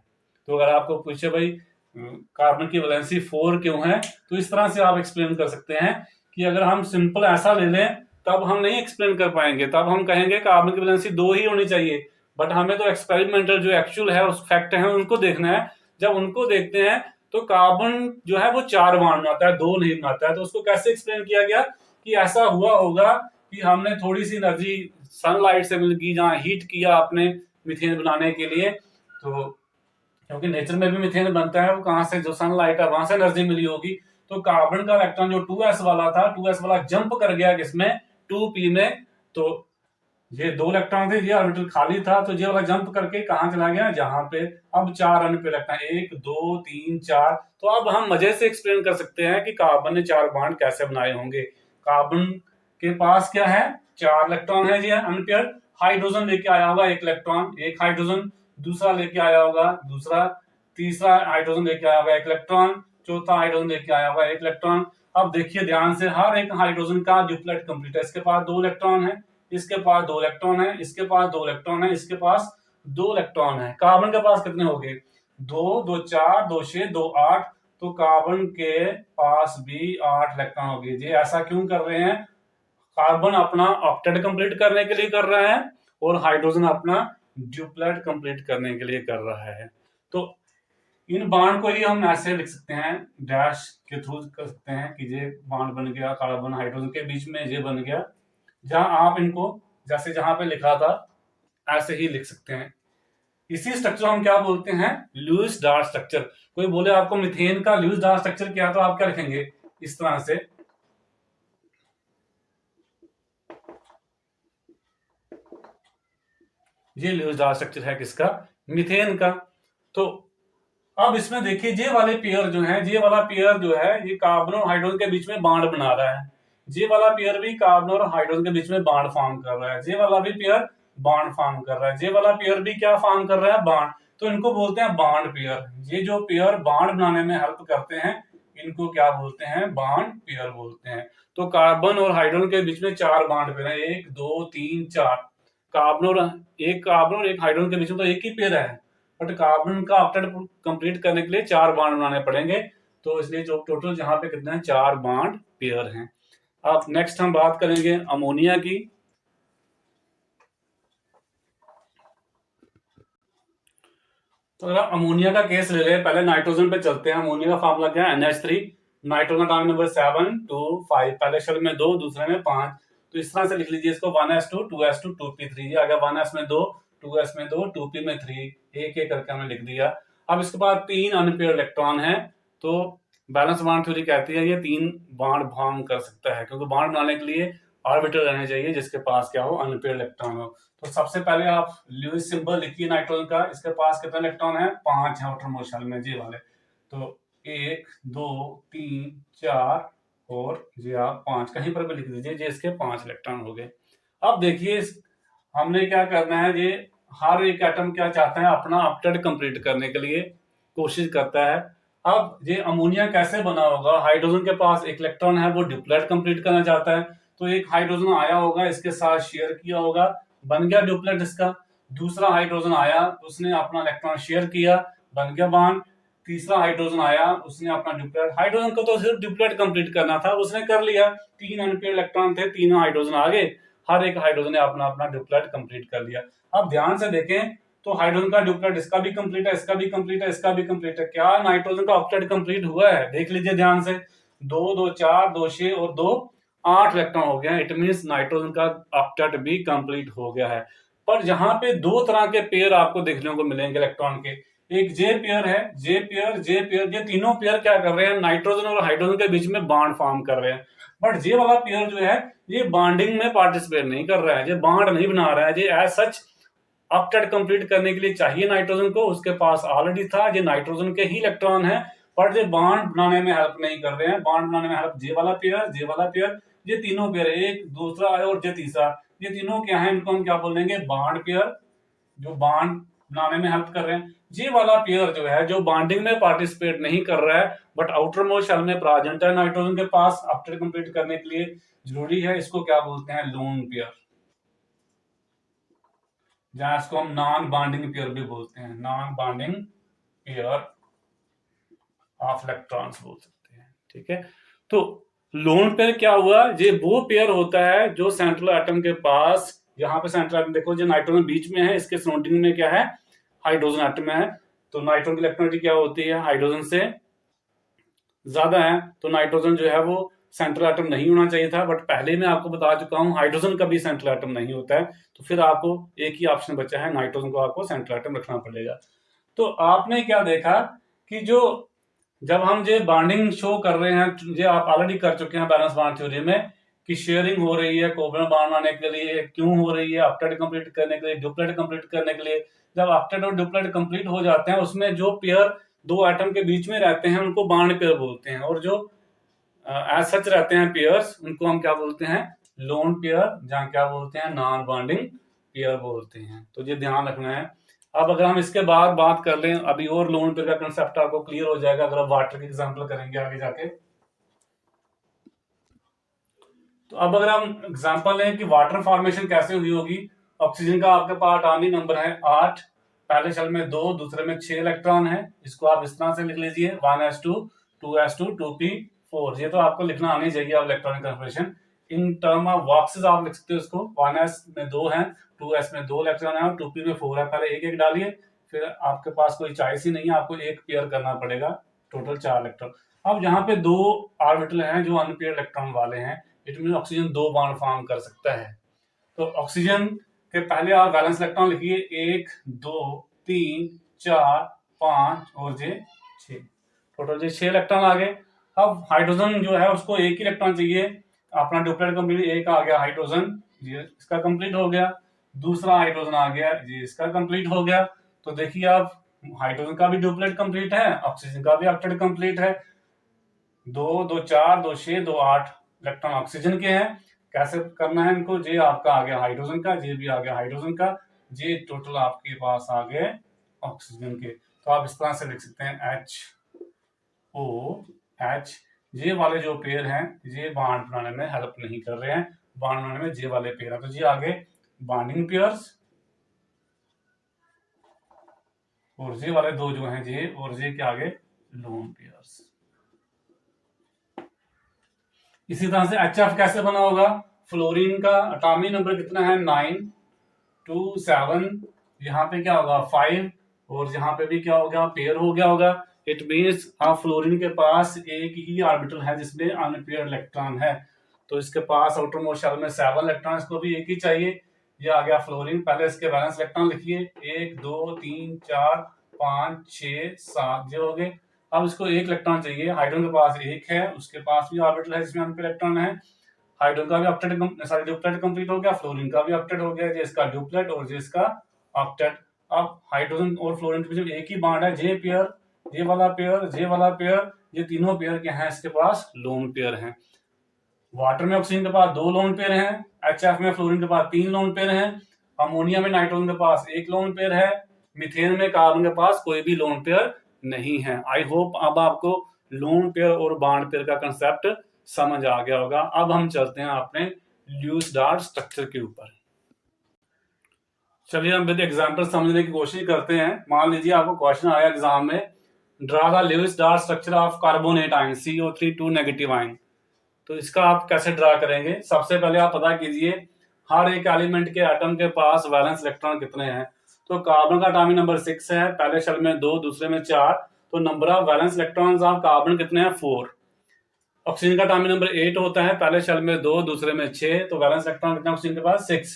तो अगर आपको पूछे भाई कार्बन की वैलेंसी 4 क्यों है, तो इस तरह से आप एक्सप्लेन कर सकते हैं कि अगर हम सिंपल ऐसा ले लें तब हम नहीं एक्सप्लेन कर पाएंगे, तब हम कहेंगे कार्बन की वैलेंसी 2 ही होनी चाहिए, बट हमें तो एक्सपेरिमेंटल जो एक्चुअल है उस फैक्ट है उनको देखना है। जब उनको देखते हैं तो कार्बन जो है वो 4 बॉन्ड बनाता है, 2 नहीं बनाता है। तो उसको कैसे एक्सप्लेन किया गया कि ऐसा हुआ होगा कि हमने थोड़ी सी एनर्जी सनलाइट से मिल गई, जहां हीट किया आपने मीथेन बनाने के लिए, तो क्योंकि नेचर में भी मीथेन बनता है, वो कहां से, जो सनलाइट है वहां से एनर्जी मिली होगी। तो कार्बन का इलेक्ट्रॉन जो 2s वाला था, 2s वाला जंप कर गया किसमें, 2p में। तो ये 2 इलेक्ट्रॉन थे, ये ऑर्बिटल खाली था, तो ये वाला जंप करके कहां चला गया, जहां पे अब 4 अनपेयर इलेक्ट्रॉन, 1 2 3 4। तो अब हम मजे से एक्सप्लेन कर सकते हैं कि कार्बन ने 4 बॉन्ड कैसे बनाए होंगे। कार्बन के पास क्या है, 4 इलेक्ट्रॉन है जी अनपेयर। हाइड्रोजन लेके आया होगा 1 इलेक्ट्रॉन, 1 हाइड्रोजन, दूसरा लेके आया होगा दूसरा, तीसरा हाइड्रोजन लेके आया होगा 1 इलेक्ट्रॉन, चौथा हाइड्रोजन लेके आया होगा 1 इलेक्ट्रॉन। अब देखिए ध्यान से, हर एक हाइड्रोजन का ड्यूप्लेट कंप्लीट है। इसके पास 2 इलेक्ट्रॉन है, इसके पास 2 इलेक्ट्रॉन है, इसके पास 2 इलेक्ट्रॉन है, इसके पास 2 इलेक्ट्रॉन है। कार्बन के पास कितने हो गए, 2 2 4 2 6 2 8। तो कार्बन के पास भी 8 इलेक्ट्रॉन हो गए। जी ऐसा क्यों कर रहे हैं, कार्बन अपना ऑक्टेट कंप्लीट करने के लिए कर रहा है और हाइड्रोजन अपना ड्यूप्लेट कंप्लीट करने के लिए कर रहा है। तो इन बॉन्ड को ही हम ऐसे लिख सकते हैं, डैश के थ्रू कर सकते हैं कि ये बॉन्ड बन गया कार्बन हाइड्रोजन के बीच में, ये बन गया। जहां आप इनको जैसे जहां पे लिखा था ऐसे ही लिख सकते हैं। इसी स्ट्रक्चर हम क्या बोलते हैं, लुईस डार्ट स्ट्रक्चर। कोई बोले आपको मीथेन का लुईस डार्ट स्ट्रक्चर क्या, तो आप क्या लिखेंगे, इस तरह से, ये ल्यूइस डार्क स्ट्रक्चर है किसका, मीथेन का। तो अब इसमें देखिए जे वाले पेयर जो है, जे वाला पेयर जो है ये कार्बन और हाइड्रोजन के बीच में बॉन्ड बना रहा है, जे वाला पेयर भी कार्बन और हाइड्रोजन के बीच में बॉन्ड फॉर्म कर रहा है, जे वाला भी पेयर बॉन्ड फॉर्म कर रहा है, जे वाला पेयर भी क्या फॉर्म कर रहा है, बॉन्ड। तो इनको बोलते हैं बॉन्ड पेयर। ये जो पेयर बॉन्ड बनाने में हेल्प करते हैं इनको क्या बोलते हैं, बॉन्ड पेयर बोलते हैं। तो कार्बन और हाइड्रोजन के बीच में 4 बॉन्ड पेयर है, 1 2 3 4। कार्बन और एक हाइड्रोजन के बीच में तो एक ही पेयर है, बट कार्बन का ऑक्टेट कंप्लीट करने के लिए 4 बॉन्ड बनाने पड़ेंगे। तो इसलिए जो टोटल यहाँ पे कितने हैं, 4 बॉन्ड पेयर हैं। अब नेक्स्ट हम बात करेंगे अमोनिया की। तो अगर अमोनिया का केस ले रहे हैं, पहले नाइट्रोजन पे चलते हैं। अमोनिया का फॉर्मूला क्या है, NH3। नाइट्रोजन अटॉमिक नंबर 7 2 5, पहले शेल में 2, दूसरे में 5। तो इस तरह से लिख लीजिए इसको 1s2 2s2 2p3। ये आ गया 1s में 2, 2s में 2, 2p में 3, एक एक करके हमने लिख दिया। अब इसके बाद 3 अनपेयर इलेक्ट्रॉन है, तो बैलेंस बॉन्ड थ्योरी कहती है ये 3 बॉन्ड फॉर्म कर सकता है, क्योंकि बॉन्ड बनाने के लिए ऑर्बिटल रहने चाहिए जिसके पास क्या हो, अनपेयर इलेक्ट्रॉन हो। तो सबसे पहले आप लुईस सिंबल लिखिए नाइट्रोजन का। इसके पास कितने इलेक्ट्रॉन है, 5 है आउटर मोस्ट शेल में, जी वाले। तो 1 2 3 4 और जी आप 5 कहीं पर भी लिख दीजिए, जी इसके 5 इलेक्ट्रॉन हो गए। अब देखिए हमने क्या करना है, ये हर एक एटम क्या चाहता है, अपना ऑक्टेट कंप्लीट करने के लिए कोशिश करता है। अब ये अमोनिया कैसे बना होगा, हाइड्रोजन के पास एक इलेक्ट्रॉन है, वो डिप्लेट कंप्लीट करना चाहता है, तो एक हाइड्रोजन आया होगा, इसके साथ शेयर किया होगा, बन गया डुप्लेट इसका। दूसरा हाइड्रोजन आया, उसने अपना इलेक्ट्रॉन शेयर किया, बन गया बॉन्ड। तीसरा हाइड्रोजन आया, उसने अपना डुप्लेट, हाइड्रोजन को तो सिर्फ डुप्लेट कंप्लीट करना था, उसने कर लिया। 3 अनपेयर इलेक्ट्रॉन थे, तीनों हाइड्रोजन आ गए, हर एक हाइड्रोजन ने अपना अपना डुप्लेट कंप्लीट कर लिया। अब ध्यान से देखें तो हाइड्रोजन का डुप्लेट इसका भी कंप्लीट है, इसका भी कंप्लीट है, इसका भी कंप्लीट है। क्या नाइट्रोजन का ऑक्टेट कंप्लीट हुआ है, देख लीजिए ध्यान से। 2 2 4 2 6 और 2 8 इलेक्ट्रॉन हो गया। इट मींस नाइट्रोजन का ऑक्टेट भी कंप्लीट हो गया है। पर यहाँ पे 2 तरह के पेयर आपको देखने को मिलेंगे इलेक्ट्रॉन के। एक जे पेयर है, जे पेयर, जे पेयर, ये तीनों पेयर क्या कर रहे हैं, नाइट्रोजन और हाइड्रोजन के बीच में बॉन्ड फॉर्म कर रहे हैं। बट जे वाला पेयर जो है ये बॉन्डिंग में पार्टिसिपेट नहीं कर रहा है, ये बॉन्ड नहीं बना रहा है। ये एज सच ऑक्टेट कंप्लीट करने के लिए चाहिए नाइट्रोजन को, उसके पास ऑलरेडी था, ये नाइट्रोजन के ही इलेक्ट्रॉन है, पर ये बॉन्ड बनाने में हेल्प नहीं कर रहे हैं। बॉन्ड बनाने में हेल्प जे वाला पेयर, जे वाला पेयर, ये तीनों पेयर, एक दूसरा है और ये तीसरा, ये तीनों क्या है, इनको हम क्या बोलेंगे, बॉन्ड पेयर, जो बॉन्ड बनाने में हेल्प कर रहे हैं। ये वाला पेयर जो है, जो बॉन्डिंग में पार्टिसिपेट नहीं कर रहा है, बट आउटर मोस्ट शेल में प्रेजेंट है नाइट्रोजन के पास, ऑक्टेट कंप्लीट करने के लिए जरूरी है, इसको क्या बोलते हैं, लोन पेयर, जहां इसको हम नॉन बॉन्डिंग पेयर भी बोलते हैं, non bonding pair of electrons बोल सकते हैं। ठीक है, तो लोन पेयर क्या हुआ, ये वो पेयर होता है जो सेंट्रल एटम के पास, यहाँ पे सेंट्रल एटम देखो, जो नाइट्रोजन बीच में है, इसके सराउंडिंग में क्या है, हाइड्रोजन एटम है। तो नाइट्रोजन की इलेक्ट्रॉनिटी क्या होती है, हाइड्रोजन से ज्यादा है, तो नाइट्रोजन जो है वो सेंट्रल एटम नहीं होना चाहिए था। बट पहले मैं आपको बता चुका हूं हाइड्रोजन का भी सेंट्रल एटम नहीं होता है, तो फिर आपको एक ही ऑप्शन बचा है, नाइट्रोजन को आपको सेंट्रल एटम रखना पड़ेगा। तो आपने क्या देखा कि जो जब हम ये बॉन्डिंग शो कर रहे हैं, ये आप ऑलरेडी कर चुके हैं बैलेंस बॉन्ड थ्योरी में, कि शेयरिंग हो रही है कोवलेंट बॉन्ड बनाने के लिए, क्यों हो रही है, ऑक्टेट कंप्लीट करने के लिए, डुप्लेट कंप्लीट करने के लिए। जब ऑक्टेट और डुप्लेट कंप्लीट हो जाते हैं, उसमें जो पेयर 2 एटम के बीच में रहते हैं उनको बॉन्ड पेयर बोलते हैं, और जो एज सच रहते हैं पेयर्स, उनको हम क्या बोलते हैं, लोन पेयर, जहां क्या बोलते हैं, नॉन बॉन्डिंग पेयर बोलते हैं। तो ये ध्यान रखना है। अब अगर हम इसके बाद बात कर लें, अभी और लोन पेयर का कंसेप्ट आपको क्लियर हो जाएगा अगर आप वाटर की एग्जांपल करेंगे आगे जाके। तो अब अगर हम एग्जांपल लें कि वाटर फॉर्मेशन कैसे हुई होगी, ऑक्सीजन का आपके पास एटॉमिक नंबर है 8, पहले शेल में 2, दूसरे में 6 इलेक्ट्रॉन है। इसको आप इस तरह से लिख लीजिए 1s2 2s2 2p4। ये तो आपको लिखना आनी चाहिए, आप electronic confirmation in term of boxes आप लिख सकते हो इसको। 1s में 2 है, 2s में 2 इलेक्ट्रॉन है और 2p में 4 है। पहले एक एक डालिए, फिर आपके पास कोई चॉइस ही नहीं है, आपको एक पेयर करना पड़ेगा, टोटल 4 इलेक्ट्रॉन। अब यहाँ पे 2 ऑर्बिटल हैं जो अनपेयर इलेक्ट्रॉन वाले हैं, it mean oxygen 2 bond form कर सकता है। तो ऑक्सीजन के पहले आप बैलेंस इलेक्ट्रॉन लिखिए, 1 2 3 4 5 और जे 6, टोटल जे 6 इलेक्ट्रॉन आ गए। अब हाइड्रोजन जो है उसको एक ही इलेक्ट्रॉन चाहिए, अपना डुप्लेट कंप्लीट, एक आ गया हाइड्रोजन, ये इसका कंप्लीट हो गया। दूसरा हाइड्रोजन आ गया जी, इसका कंप्लीट हो गया। तो देखिए आप, हाइड्रोजन का भी डुप्लेट कंप्लीट है, ऑक्सीजन का भी ऑक्टेट कंप्लीट है। 2 2 4 2 6 2 8 इलेक्ट्रॉन ऑक्सीजन के हैं। कैसे करना है इनको, जे आपका आ गया हाइड्रोजन का, जे भी आ गया हाइड्रोजन का, जे टोटल आपके पास आ गए ऑक्सीजन के। तो आप इस तरह से लिख सकते हैं HOH। जे वाले जो पेयर हैं, ये बॉन्ड बनाने में हेल्प नहीं कर रहे हैं, बॉन्ड बनाने में जे वाले पेयर हैं। तो ये आगे बॉन्डिंग पेयर्स, और जे वाले दो जो हैं जे और जे के आगे लोन पेयर्स। इसी तरह से HF कैसे बना होगा, फ्लोरीन का एटॉमिक नंबर कितना है 9 2 7, यहाँ पे क्या होगा 5, और यहाँ पे भी क्या हो गया पेयर हो गया होगा। इट मीन्स आप फ्लोरीन के पास एक ही ऑर्बिटल है जिसमें अनपेयर्ड इलेक्ट्रॉन है, तो इसके पास आउटर मोस्ट शेल में 7 इलेक्ट्रॉन, इसको भी एक ही चाहिए। ये आ गया फ्लोरीन। पहले इसके वैलेंस इलेक्ट्रॉन लिखिए, 1 2 3 4 5 6 7 जो हो गए। अब इसको एक इलेक्ट्रॉन चाहिए, हाइड्रोजन के पास एक है, उसके पास भी ऑर्बिटल है जिसमें अनपेयर्ड इलेक्ट्रॉन है। हाइड्रोजन का भी ऑक्टेट सॉरी डुप्लेट कंप्लीट हो गया, फ्लोरीन का भी ऑक्टेट हो गया, जिसका डुप्लेट और जिसका ऑक्टेट। अब हाइड्रोजन और फ्लोरीन के बीच में एक ही बॉन्ड है, जे पेयर, जे वाला पेयर, जे वाला पेयर, ये तीनों पेयर के हैं इसके पास लोन पेयर हैं। वाटर में ऑक्सीजन के पास 2 लोन पेयर हैं, HF में फ्लोरीन के पास 3 लोन पेयर हैं, अमोनिया में नाइट्रोजन के पास 1 लोन पेयर है, मीथेन में कार्बन के पास कोई भी लोन पेयर नहीं है। आई होप अब आपको लोन पेयर और बॉन्ड पेयर का कंसेप्ट समझ आ गया होगा। अब हम चलते हैं अपने ल्यूइस डार्ट स्ट्रक्चर के ऊपर। चलिए हम विद एग्जांपल समझने की कोशिश करते हैं। मान लीजिए आपको क्वेश्चन आया एग्जाम में, draw the Lewis dart structure of carbonate ion CO3 2 negative ion. तो इसका आप कैसे ड्रा करेंगे, सबसे पहले आप पता कीजिए हर एक एलिमेंट के एटम के पास वैलेंस इलेक्ट्रॉन कितने हैं। तो कार्बन का एटॉमिक नंबर 6 है, पहले शेल में 2, दूसरे में 4, तो number of valence electrons of carbon कितने हैं 4। ऑक्सीजन का एटॉमिक नंबर 8 होता है, पहले शेल में 2, दूसरे में 6, तो वैलेंस इलेक्ट्रॉन कितने ऑक्सीजन के पास 6।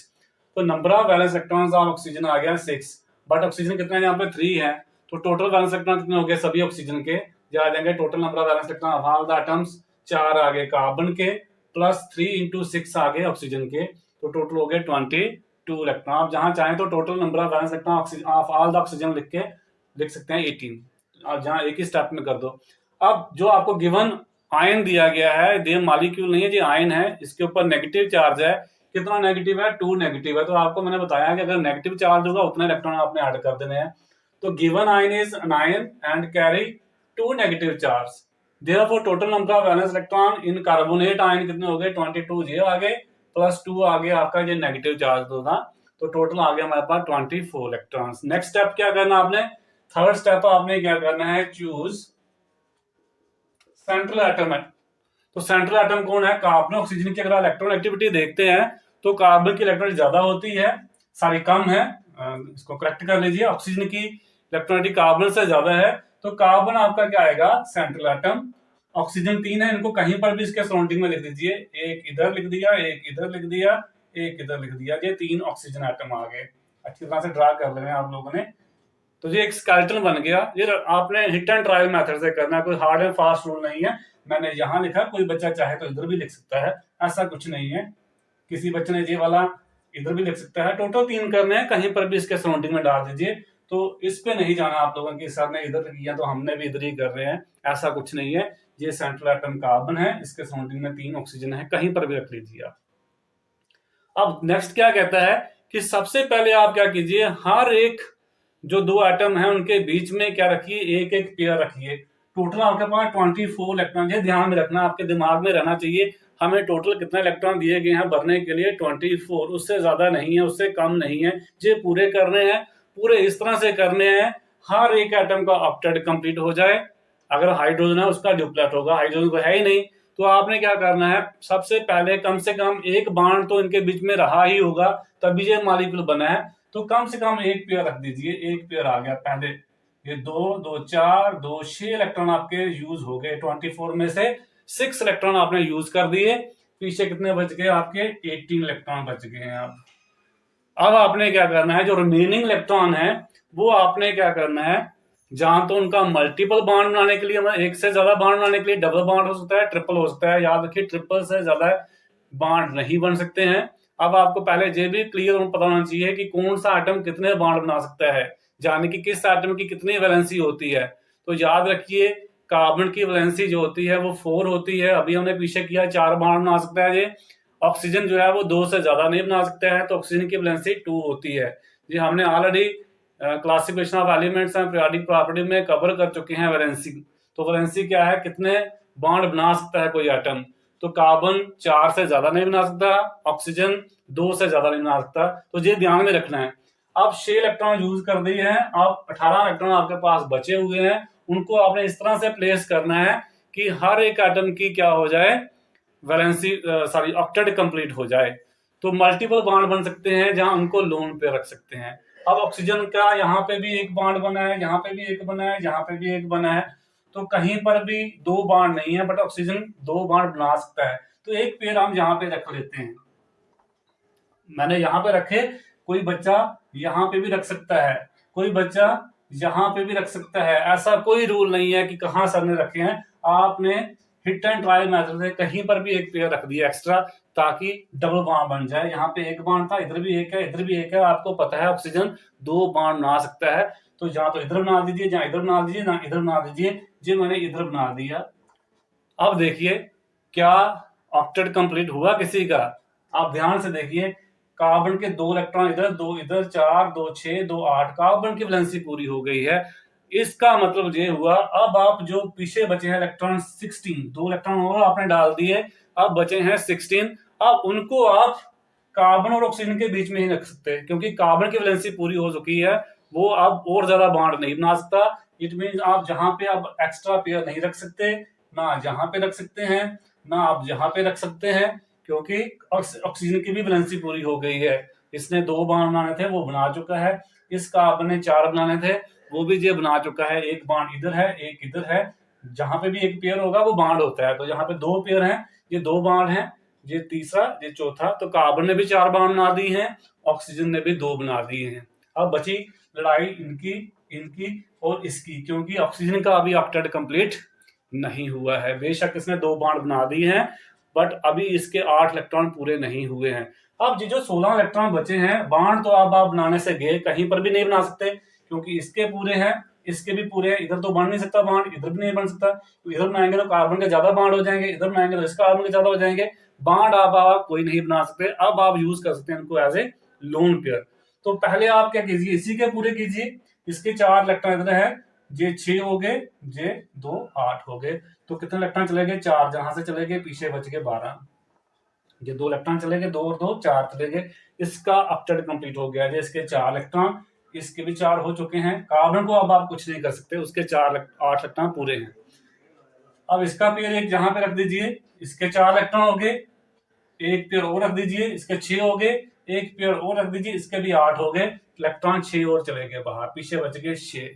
तो number of valence electrons of oxygen आ गया 6, बट ऑक्सीजन कितने यहाँ पे 3 है, तो टोटल वैलेंस इलेक्ट्रॉन कितने हो गए सभी ऑक्सीजन के, जा देंगे total number of valence electron of all the atoms 4 आ गए कार्बन के, प्लस 3 into 6 आ गए ऑक्सीजन के, तो टोटल हो गए 22 इलेक्ट्रॉन। आप जहां चाहें तो total number of valence electron of all the oxygen लिख सकते हैं 18, आप जहां एक ही स्टेप में कर दो। अब जो आपको गिवन आयन दिया गया है, ये मॉलिक्यूल नहीं है, ये आयन है, इसके ऊपर नेगेटिव चार्ज है, कितना नेगेटिव है 2 नेगेटिव है। तो आपको मैंने बताया कि अगर नेगेटिव चार्ज होगा उतने इलेक्ट्रॉन आपने ऐड कर देने हैं। तो given ion is an ion and carry 2 negative charge, therefore total number of valence electron in carbonate ion कितने हो गए 22, ये आ गए प्लस 2 आ गया आपका ये नेगेटिव चार्ज होगा, तो टोटल आ गया हमारे पास 24 इलेक्ट्रॉन्स। नेक्स्ट स्टेप क्या करना आपने, थर्ड स्टेप आपने क्या करना है, चूज सेंट्रल एटम है। तो सेंट्रल एटम कौन है, कार्बन ऑक्सीजन की अगर इलेक्ट्रॉन एक्टिविटी देखते हैं तो कार्बन की इलेक्ट्रॉन ज्यादा होती है, सारी कम है, इसको करेक्ट कर लीजिए, ऑक्सीजन की इलेक्ट्रॉनिटी कार्बन से ज्यादा है, तो कार्बन आपका क्या आएगा सेंट्रल एटम। ऑक्सीजन 3 है, इनको कहीं पर भी इसके सराउंडिंग में लिख दीजिए, एक इधर लिख दिया, एक इधर लिख दिया, एक इधर लिख दिया, ये 3 ऑक्सीजन एटम आ गए। अच्छी तरह से ड्रा कर लेना आप लोगों ने। तो ये एक स्केलेटन बन गया, ये आपने हिट एंड ट्रायल मेथड से करना है, कोई हार्ड एंड फास्ट रूल नहीं है। मैंने यहाँ लिखा, कोई बच्चा चाहे तो इधर भी लिख सकता है, ऐसा कुछ नहीं है। किसी बच्चे ने ये वाला इधर भी लिख सकता है। टोटल 3 करने हैं, कहीं पर भी इसके सराउंडिंग में डाल दीजिए। तो इस पे नहीं जाना आप लोगों के, सर ने इधर किया तो हमने भी इधर ही कर रहे हैं, ऐसा कुछ नहीं है। ये सेंट्रल एटम कार्बन है, इसके सराउंडिंग में 3 ऑक्सीजन है, कहीं पर भी रख लीजिए आप। अब नेक्स्ट क्या कहता है कि सबसे पहले आप क्या कीजिए, हर एक जो 2 एटम है उनके बीच में क्या रखिए, एक एक पेयर रखिए। टोटल आपके पास 24 इलेक्ट्रॉन, ये ध्यान में रखना, आपके दिमाग में रहना चाहिए, हमें टोटल कितने इलेक्ट्रॉन दिए गए हैं भरने के लिए 24, उससे ज्यादा नहीं है, उससे कम नहीं है, ये पूरे करने हैं, पूरे इस तरह से करने हैं हर एक एटम का ऑक्टेट कंप्लीट हो जाए। अगर हाइड्रोजन है उसका ड्यूप्लेट होगा, हाइड्रोजन तो है ही नहीं, तो आपने क्या करना है, सबसे पहले कम से कम एक बॉन्ड तो इनके बीच में रहा ही होगा, तभी ये मॉलिक्यूल बना है, तो कम से कम एक पेयर रख दीजिए। एक पेयर आ गया पहले, ये 2 2 4 2 6 इलेक्ट्रॉन आपके यूज हो गए, 24 में से 6 इलेक्ट्रॉन आपने यूज कर दिए, पीछे कितने बच गए आपके 18 इलेक्ट्रॉन बच गए हैं। अब आपने क्या करना है, जो रिमेनिंग इलेक्ट्रॉन है वो आपने क्या करना है, जहां तो उनका मल्टीपल बॉन्ड बनाने के लिए, एक से ज्यादा बॉन्ड बनाने के लिए डबल बॉन्ड हो सकता है, ट्रिपल हो सकता है, याद रखिए ट्रिपल से ज्यादा बॉन्ड नहीं बन सकते हैं। अब आपको पहले ये भी क्लियर पता होना चाहिए कि कौन सा एटम कितने बॉन्ड बना सकता है, यानी कि किस एटम की कितनी वैलेंसी होती है। तो याद रखिए कार्बन की वैलेंसी जो होती है वो 4 होती है। अभी हमने पीछे किया 4 बॉन्ड बना सकता है ये। ऑक्सीजन जो है वो 2 से ज्यादा नहीं बना सकता है, तो ऑक्सीजन की वैलेंसी 2 होती है। ये हमने already classification of elements and periodic property में कवर कर चुके हैं वैलेंसी। तो वैलेंसी क्या है, कितने बॉन्ड बना सकता है कोई एटम। तो कार्बन 4 से ज्यादा नहीं बना सकता, ऑक्सीजन 2 से ज्यादा नहीं बना सकता। तो ये ध्यान में रखना है। आप 6 इलेक्ट्रॉन यूज कर दिए हैं, आप 18 इलेक्ट्रॉन आपके पास बचे हुए हैं, उनको आपने इस तरह से प्लेस करना है कि हर एक एटम की क्या हो जाए, वैलेंसी सॉरी ऑक्टेट कंप्लीट हो जाए। तो मल्टीपल बॉन्ड बन सकते हैं जहां उनको लोन पे रख सकते हैं। अब ऑक्सीजन का यहाँ पे भी एक बॉन्ड बना है, यहाँ पे भी एक बना है, यहाँ पे भी एक बना है, तो कहीं पर भी 2 बॉन्ड नहीं है, बट ऑक्सीजन 2 बॉन्ड बना सकता है। तो एक पेयर हम यहाँ पे रख लेते हैं, मैंने यहाँ पे रखे, कोई बच्चा यहाँ पे भी रख सकता है, कोई बच्चा यहाँ पे भी रख सकता है। ऐसा कोई रूल नहीं है कि कहाँ सर ने रखे हैं। आपने हिट एंड ट्रायल मेथड से कहीं पर भी एक पेयर रख दिया एक्स्ट्रा, ताकि डबल बॉन्ड बन जाए। यहाँ पे एक बॉन्ड था, इधर भी एक है, इधर भी एक है। आपको पता है ऑक्सीजन 2 बॉन्ड बना सकता है, तो जहां तो इधर बना दीजिए, जहां इधर बना दीजिए, ना इधर बना दीजिए। जी मैंने इधर बना दिया। अब देखिए क्या ऑक्टेट कंप्लीट हुआ किसी का। आप ध्यान से देखिए, कार्बन के 2 इलेक्ट्रॉन इधर, 2 इधर, 4, 2 6, 2 8, कार्बन की वैलेंसी पूरी हो गई है। इसका मतलब ये हुआ, अब आप जो पीछे बचे हैं इलेक्ट्रॉन 16, 2 इलेक्ट्रॉन और आपने डाल दिए, अब बचे हैं 16। अब उनको आप कार्बन और ऑक्सीजन के बीच में ही रख सकते हैं, क्योंकि कार्बन की वैलेंसी पूरी हो चुकी है, वो अब और ज्यादा बॉन्ड नहीं बना सकता। इट मीन आप जहां पे अब एक्स्ट्रा पेयर नहीं रख सकते, ना जहां पे रख सकते हैं, ना आप जहां पे रख सकते हैं, क्योंकि ऑक्सीजन की भी वैलेंसी पूरी हो गई है। इसने 2 बॉन्ड बनाने थे, वो बना चुका है। इस कार्बन ने 4 बनाने थे, वो भी ये बना चुका है। एक बॉन्ड इधर है, एक इधर है, जहां पे भी एक पेयर होगा वो बॉन्ड होता है। तो यहाँ पे 2 पेयर हैं, ये 2 बॉन्ड हैं, ये तीसरा, ये चौथा। तो कार्बन ने भी 4 बॉन्ड बना दी हैं, ऑक्सीजन ने भी 2 बना दिए हैं। अब बची लड़ाई इनकी, इनकी और इसकी, क्योंकि ऑक्सीजन का अभी ऑक्टेट कंप्लीट नहीं हुआ है। बेशक इसने 2 बॉन्ड बना दिए हैं, बट अभी इसके 8 इलेक्ट्रॉन पूरे नहीं हुए हैं। अब ये जो 16 इलेक्ट्रॉन बचे हैं, बॉन्ड तो अब आप बनाने से गए, कहीं पर भी नहीं बना सकते, क्योंकि इसके पूरे हैं, इसके भी पूरे हैं। इधर तो बन नहीं सकता बॉन्ड, इधर भी नहीं बन सकता। तो इधर बनाएंगे तो कार्बन के ज्यादा बॉन्ड हो जाएंगे, इधर बनाएंगे तो इस कार्बन के ज्यादा हो जाएंगे। बॉन्ड आप कोई नहीं बना सकते। अब आप यूज कर सकते हैं इनको एज ए लोन पेयर। तो पहले आप क्या कीजिए, इसी के पूरे कीजिए। इसके 4 इलेक्ट्रॉन इधर है, ये 6 हो गए, ये 2 8 हो गए। तो कितने इलेक्ट्रॉन चले गए, 4, जहां से चले गए पीछे बच गए 12। ये 2 इलेक्ट्रॉन चले गए, 2 और 2 4 चले गए। इसका ऑक्टेट कंप्लीट हो गया। ये इसके 4 इलेक्ट्रॉन, इसके भी 4 हो चुके हैं। कार्बन को अब आप कुछ नहीं कर सकते, उसके 8 इलेक्ट्रॉन पूरे हैं। अब इसका पेयर एक जहां पे रख दीजिए, इसके 4 इलेक्ट्रॉन हो गए। एक पेयर और रख दीजिए, इसके 6 हो गए। एक पेयर और रख दीजिए, इसके भी 8 हो गए। इलेक्ट्रॉन 6 और चले गए बाहर, पीछे बच गए 6।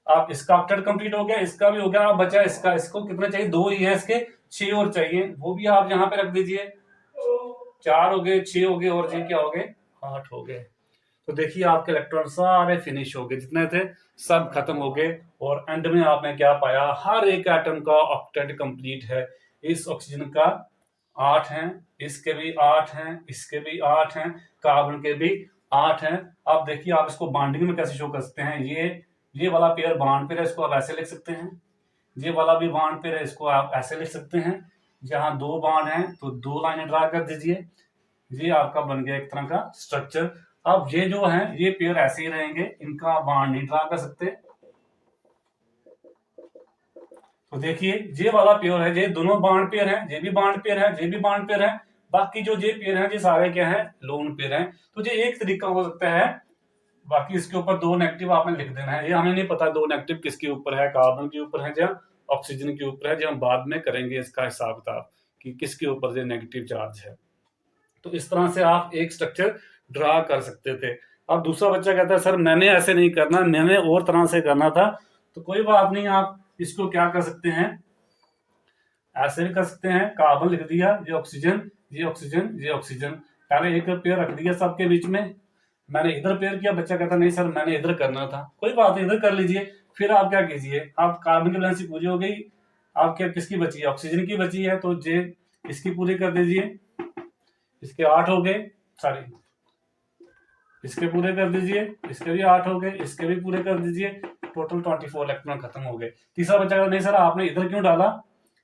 आप इसका ऑक्टेट कंप्लीट हो गया, इसका भी हो गया। अब बचा इसका, इसको कितने चाहिए, 2 ही है, इसके 6 और चाहिए, वो भी आप यहाँ पे रख दीजिए। 4 हो गए, 6 हो गए, और जी क्या हो गए, 8 हो गए। तो देखिए आपके इलेक्ट्रॉन सारे फिनिश हो गए, जितने थे सब खत्म हो गए। और एंड में आपने क्या पाया, हर एक एटम का ऑक्टेट कंप्लीट है। इस ऑक्सीजन का 8 हैं, इसके भी 8 हैं, इसके भी 8 हैं, कार्बन के भी 8 हैं। अब देखिए आप इसको बॉन्डिंग में कैसे शो कर सकते हैं। ये वाला पेयर बॉन्ड पेयर है, इसको आप ऐसे लिख सकते हैं। ये वाला भी बॉन्ड पेयर है, इसको आप ऐसे लिख सकते हैं। जहां 2 बॉन्ड हैं तो 2 लाइनें ड्रा कर दीजिए। ये आपका बन गया एक तरह का स्ट्रक्चर। अब ये जो है ये पेयर ऐसे ही रहेंगे, इनका बॉन्ड नहीं ड्रा कर सकते। तो देखिए ये वाला पेयर है, ये दोनों बॉन्ड पेयर है, ये भी बॉन्ड पेयर है, ये भी बॉन्ड पेयर है। बाकी जो ये पेयर है, ये सारे क्या है, लोन पेयर है। तो ये एक तरीका हो सकता है। बाकी इसके ऊपर 2 नेगेटिव आपने लिख देना है। ये हमें नहीं पता 2 नेगेटिव किसके ऊपर है, कार्बन के ऊपर है या ऑक्सीजन के ऊपर है, जो हम बाद में करेंगे इसका हिसाब किताब कि किसके ऊपर ये नेगेटिव चार्ज है। तो इस तरह से आप एक स्ट्रक्चर ड्रा कर सकते थे। अब दूसरा बच्चा कहता है सर मैंने ऐसे नहीं करना, मैंने और तरह से करना था। तो कोई बात नहीं, आप इसको क्या कर सकते हैं, ऐसे भी कर सकते हैं। कार्बन लिख दिया, ये ऑक्सीजन, ये ऑक्सीजन, ये ऑक्सीजन। पहले एक पेयर रख दिया सबके बीच में। मैंने इधर पेयर किया, बच्चा कहता नहीं सर मैंने इधर करना था। कोई बात नहीं, इधर कर लीजिए। फिर आप क्या कीजिए, आप कार्बन की वैलेंसी पूरी हो गई, आप क्या किसकी बची है, ऑक्सीजन की बची है, तो जे इसकी पूरी कर दीजिए। इसके 8 हो गए, सॉरी इसके पूरे कर दीजिए, इसके भी 8 हो गए, इसके भी पूरे कर दीजिए, टोटल 24 इलेक्ट्रॉन खत्म हो गए। तीसरा बच्चा नहीं सर आपने इधर क्यों डाला,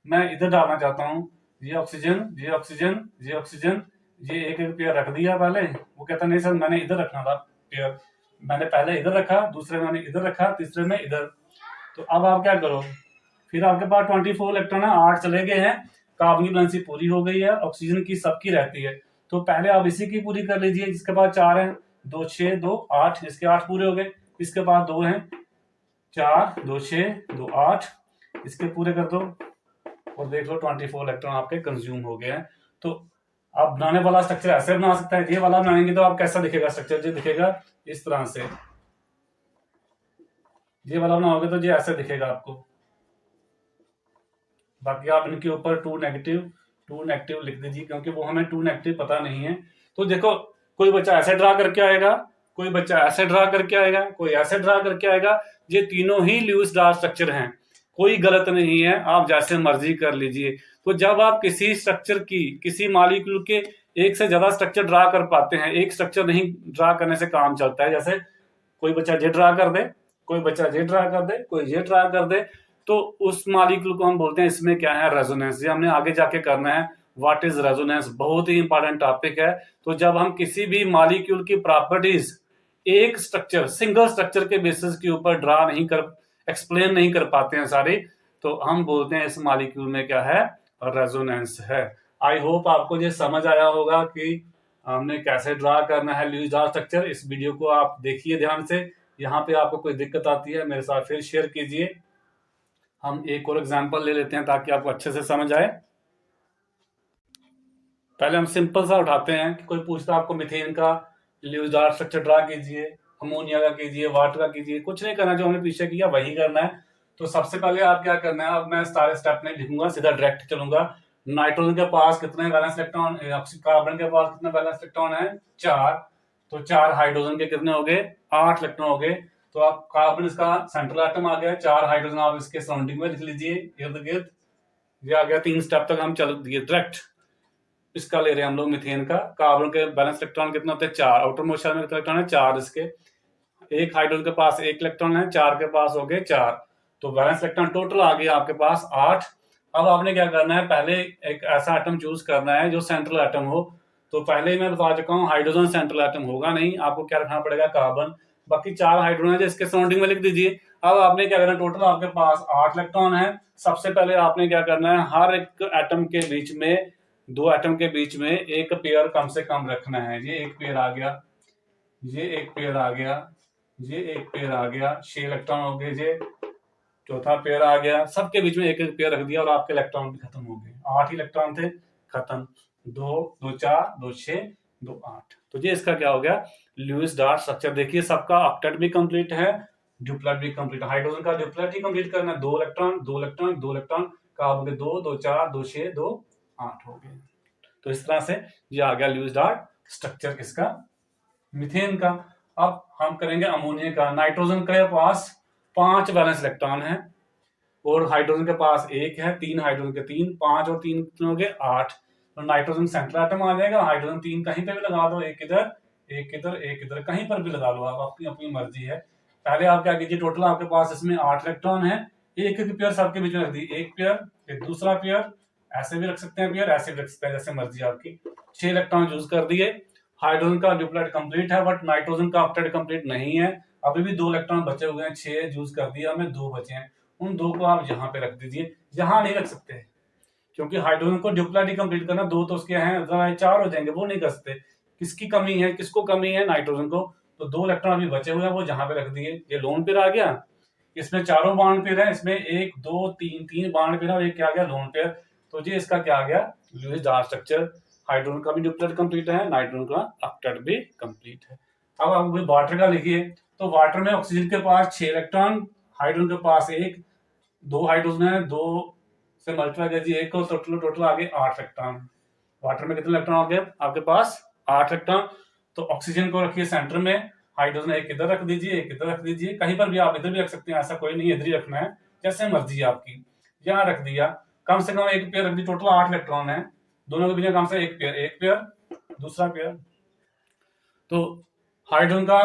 मैं इधर डालना चाहता हूँ, ये ऑक्सीजन, ये ऑक्सीजन, ये ऑक्सीजन, ये एक एक पेयर रख दिया पहले। वो कहता नहीं सर मैंने इधर रखना था पेयर, मैंने पहले इधर रखा, दूसरे मैंने इधर रखा, तीसरे में इधर। तो अब आप क्या करो, फिर आपके पास 24 इलेक्ट्रॉन है, 8 चले गए हैं, कार्बन की वैलेंसी पूरी हो गई है, ऑक्सीजन की सबकी रहती है। तो पहले आप इसी की पूरी कर लीजिए, जिसके पास 4 है, 2 6 2 8, इसके 8 पूरे हो गए, इसके पास 2 हैं, 4 2 6 2 8, इसके पूरे कर दो और देख लो 24 इलेक्ट्रॉन आपके कंज्यूम हो गए हैं। तो आप बनाने वाला स्ट्रक्चर ऐसे बना सकता है, ये वाला बनाएंगे तो आप कैसा दिखेगा स्ट्रक्चर, ये दिखेगा इस तरह से, ये वाला बनाओगे तो ये ऐसे दिखेगा आपको। बाकी आप इनके ऊपर 2 नेगेटिव लिख दीजिए, क्योंकि वो हमें 2 नेगेटिव पता नहीं है। तो देखो कोई बच्चा ऐसे ड्रा करके आएगा, कोई बच्चा ऐसे ड्रा करके आएगा, कोई ऐसे ड्रा करके आएगा, ये तीनों ही ल्यूइस डार्ट स्ट्रक्चर हैं, कोई गलत नहीं है, आप जैसे मर्जी कर लीजिए। तो जब आप किसी स्ट्रक्चर की, किसी मॉलिक्यूल के एक से ज्यादा स्ट्रक्चर ड्रा कर पाते हैं, एक स्ट्रक्चर नहीं ड्रा करने से काम चलता है। जैसे कोई बच्चा ये ड्रा कर दे, कोई बच्चा ये ड्रा कर दे, कोई ये ड्रा कर दे, तो उस मॉलिक्यूल को हम बोलते हैं इसमें क्या है, रेजोनेंस। ये हमने आगे जाके करना है, व्हाट इज रेजोनेंस, बहुत ही इंपॉर्टेंट टॉपिक है। तो जब हम किसी भी मॉलिक्यूल की प्रॉपर्टीज एक स्ट्रक्चर, सिंगल स्ट्रक्चर के बेसिस के ऊपर ड्रा नहीं कर, एक्सप्लेन नहीं कर पाते हैं सारी, तो हम बोलते हैं इस मॉलिक्यूल में क्या है, रेजोनेंस है। आई होप आपको ये समझ आया होगा कि हमने कैसे ड्रा करना है ल्यूइस डार्ट स्ट्रक्चर। इस वीडियो को आप देखिए ध्यान से, यहाँ पे आपको कोई दिक्कत आती है मेरे साथ फिर शेयर कीजिए। हम एक और एग्जांपल ले लेते हैं ताकि आपको अच्छे से समझ आए। पहले हम सिंपल सा उठाते हैं कि कोई पूछता है आपको मीथेन का ल्यूइस डार्ट स्ट्रक्चर ड्रा कीजिए, अमोनिया का कीजिए, वाटर का कीजिए, कुछ नहीं करना, जो हमने पीछे किया वही करना है। तो सबसे पहले आप क्या करना है, अब मैं सारे स्टेप नहीं लिखूंगा, सीधा डायरेक्ट चलूंगा। नाइट्रोजन के पास कितने वैलेंस इलेक्ट्रॉन, कार्बन के पास कितने वैलेंस इलेक्ट्रॉन है, 4। तो 4 हाइड्रोजन के कितने हो गए, 8 इलेक्ट्रॉन हो गए। तो आप कार्बन इसका सेंट्रल एटम आ गया, 4 हाइड्रोजन आप इसके सराउंडिंग में लिख लीजिए, इर्द गिर्द। ये आ गया, 3 स्टेप तक हम चल दिए डायरेक्ट। इसका ले रहे हैं हम लोग मीथेन का, कार्बन के बैलेंस इलेक्ट्रॉन कितना होते हैं, 4, आउटर मोस्ट शेल में कितने इलेक्ट्रॉन है, 4 इसके, एक हाइड्रोजन के पास 1 इलेक्ट्रॉन है, 4 के पास हो गए 4, तो बैलेंस इलेक्ट्रॉन टोटल आ गया आपके पास 8। अब आपने क्या करना है, पहले एक ऐसा एटम चूज करना है जो सेंट्रल एटम हो। तो पहले ही मैं बता चुका हूँ हाइड्रोजन सेंट्रल एटम होगा नहीं, आपको क्या रखना पड़ेगा, कार्बन। बाकी 4 हाइड्रोजन है इसके सराउंडिंग में लिख दीजिए। अब आपने क्या करना, टोटल आपके पास 8 इलेक्ट्रॉन है। सबसे पहले आपने क्या करना है, हर एक एटम के बीच में, 2 एटम के बीच में एक पेयर कम से कम रखना है। ये एक पेयर आ गया, ये एक पेयर आ गया, ये एक पेयर आ गया, 6 इलेक्ट्रॉन हो गए, ये चौथा पेयर आ गया, सबके बीच में एक एक पेयर रख दिया और आपके इलेक्ट्रॉन भी खत्म हो गए। 8 इलेक्ट्रॉन थे, खत्म। 2 2 4 2 6 2 8। तो ये इसका क्या हो गया, ल्यूइस डार्ट स्ट्रक्चर। देखिए सबका ऑक्टेट भी कंप्लीट है, ड्यूप्लेट भी कंप्लीट है। हाइड्रोजन का ड्यूप्लेट ही कंप्लीट करना है, 2 इलेक्ट्रॉन 2 इलेक्ट्रॉन 2 इलेक्ट्रॉन, कार्बन के 2 2 4 2 6 2 8 हो गए। तो इस तरह से ये आ गया ल्यूइस डार्ट स्ट्रक्चर किसका, मीथेन का। अब हम करेंगे अमोनिया का। नाइट्रोजन के पास 5 वैलेंस इलेक्ट्रॉन है और हाइड्रोजन के पास 1 है, 3 हाइड्रोजन के 3, 5 और 3 कितने हो गए, 8। तो नाइट्रोजन सेंट्रल एटम आ जाएगा, हाइड्रोजन 3 कहीं पे भी लगा दो, एक इधर एक इधर एक इधर, कहीं पर भी लगा लो आप, अपनी अपनी मर्जी है। पहले आप क्या कीजिए, टोटल आपके पास इसमें 8 इलेक्ट्रॉन है, एक एक पेयर सबके बीच में रख दी, एक पेयर फिर दूसरा पेयर, ऐसे भी रख सकते हैं पेयर, ऐसे भी रख सकते हैं, जैसे मर्जी आपकी। 6 इलेक्ट्रॉन यूज कर दिए। हाइड्रोजन का ड्यूप्लेट कंप्लीट है बट नाइट्रोजन का ऑक्टेट कंप्लीट नहीं है, अभी भी 2 इलेक्ट्रॉन बचे हुए हैं, 6 यूज कर दिया, हमें 2 बचे हैं, उन 2 को आप यहाँ पे रख दीजिए। यहाँ नहीं रख सकते क्योंकि हाइड्रोजन को ड्यूप्लेट ही कंप्लीट करना, 2 तो उसके हैं, 4 हो जाएंगे, वो नहीं कर सकते। किसकी कमी है, किसको कमी है, नाइट्रोजन को। तो 2 इलेक्ट्रॉन अभी बचे हुए हैं, वो जहां पे रख दिए। ये लोन पेयर आ गया, इसमें चारों बॉन्ड पेयर है, इसमें 1 2 3 3 बॉन्ड पेयर और एक क्या आ गया, लोन पेयर। तो ये इसका क्या आ गया, ल्यूइस डार्ट स्ट्रक्चर। हाइड्रोजन का भी ड्यूप्लेट कंप्लीट है, नाइट्रोजन का ऑक्टेट भी कंप्लीट है। अब आप वाटर का लिखिए। तो वाटर में ऑक्सीजन के पास 6 इलेक्ट्रॉन, हाइड्रोजन के पास 1, 2 हाइड्रोजन है, 2 से मल्टीप्लाई कीजिए 1 को, टोटल आ गए 8 इलेक्ट्रॉन। वाटर में कितने इलेक्ट्रॉन आ गए आपके पास, 8 इलेक्ट्रॉन। तो ऑक्सीजन को रखिए सेंटर में, हाइड्रोजन एक इधर रख दीजिए, एक इधर रख दीजिए, कहीं पर भी आप इधर भी रख सकते हैं, ऐसा कोई नहीं है, इधर ही रखना है, जैसे मर्जी है आपकी। यहाँ रख दिया, कम से कम एक पेयर रख दी, टोटल 8 इलेक्ट्रॉन है, दोनों के बीच में कम से एक पेयर, दूसरा पेयर। तो हाइड्रोजन का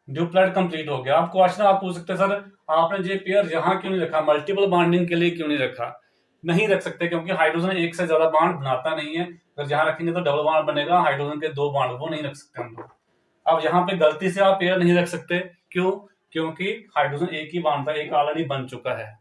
ड्यूप्लेट कंप्लीट हो गया। अब क्वेश्चन आप पूछ सकते हैं सर आपने ये पेयर यहाँ क्यों नहीं रखा, मल्टीपल बॉन्डिंग के लिए क्यों नहीं रखा? नहीं रख सकते क्योंकि हाइड्रोजन एक से ज्यादा बॉन्ड बनाता नहीं है। अगर जहां रखेंगे तो डबल बॉन्ड बनेगा, हाइड्रोजन के दो बॉन्ड, वो नहीं रख सकते हम लोग। अब यहाँ पे गलती से आप पेयर नहीं रख सकते, क्यों? क्योंकि हाइड्रोजन एक ही बॉन्ड था, एक ऑलरेडी बन चुका है।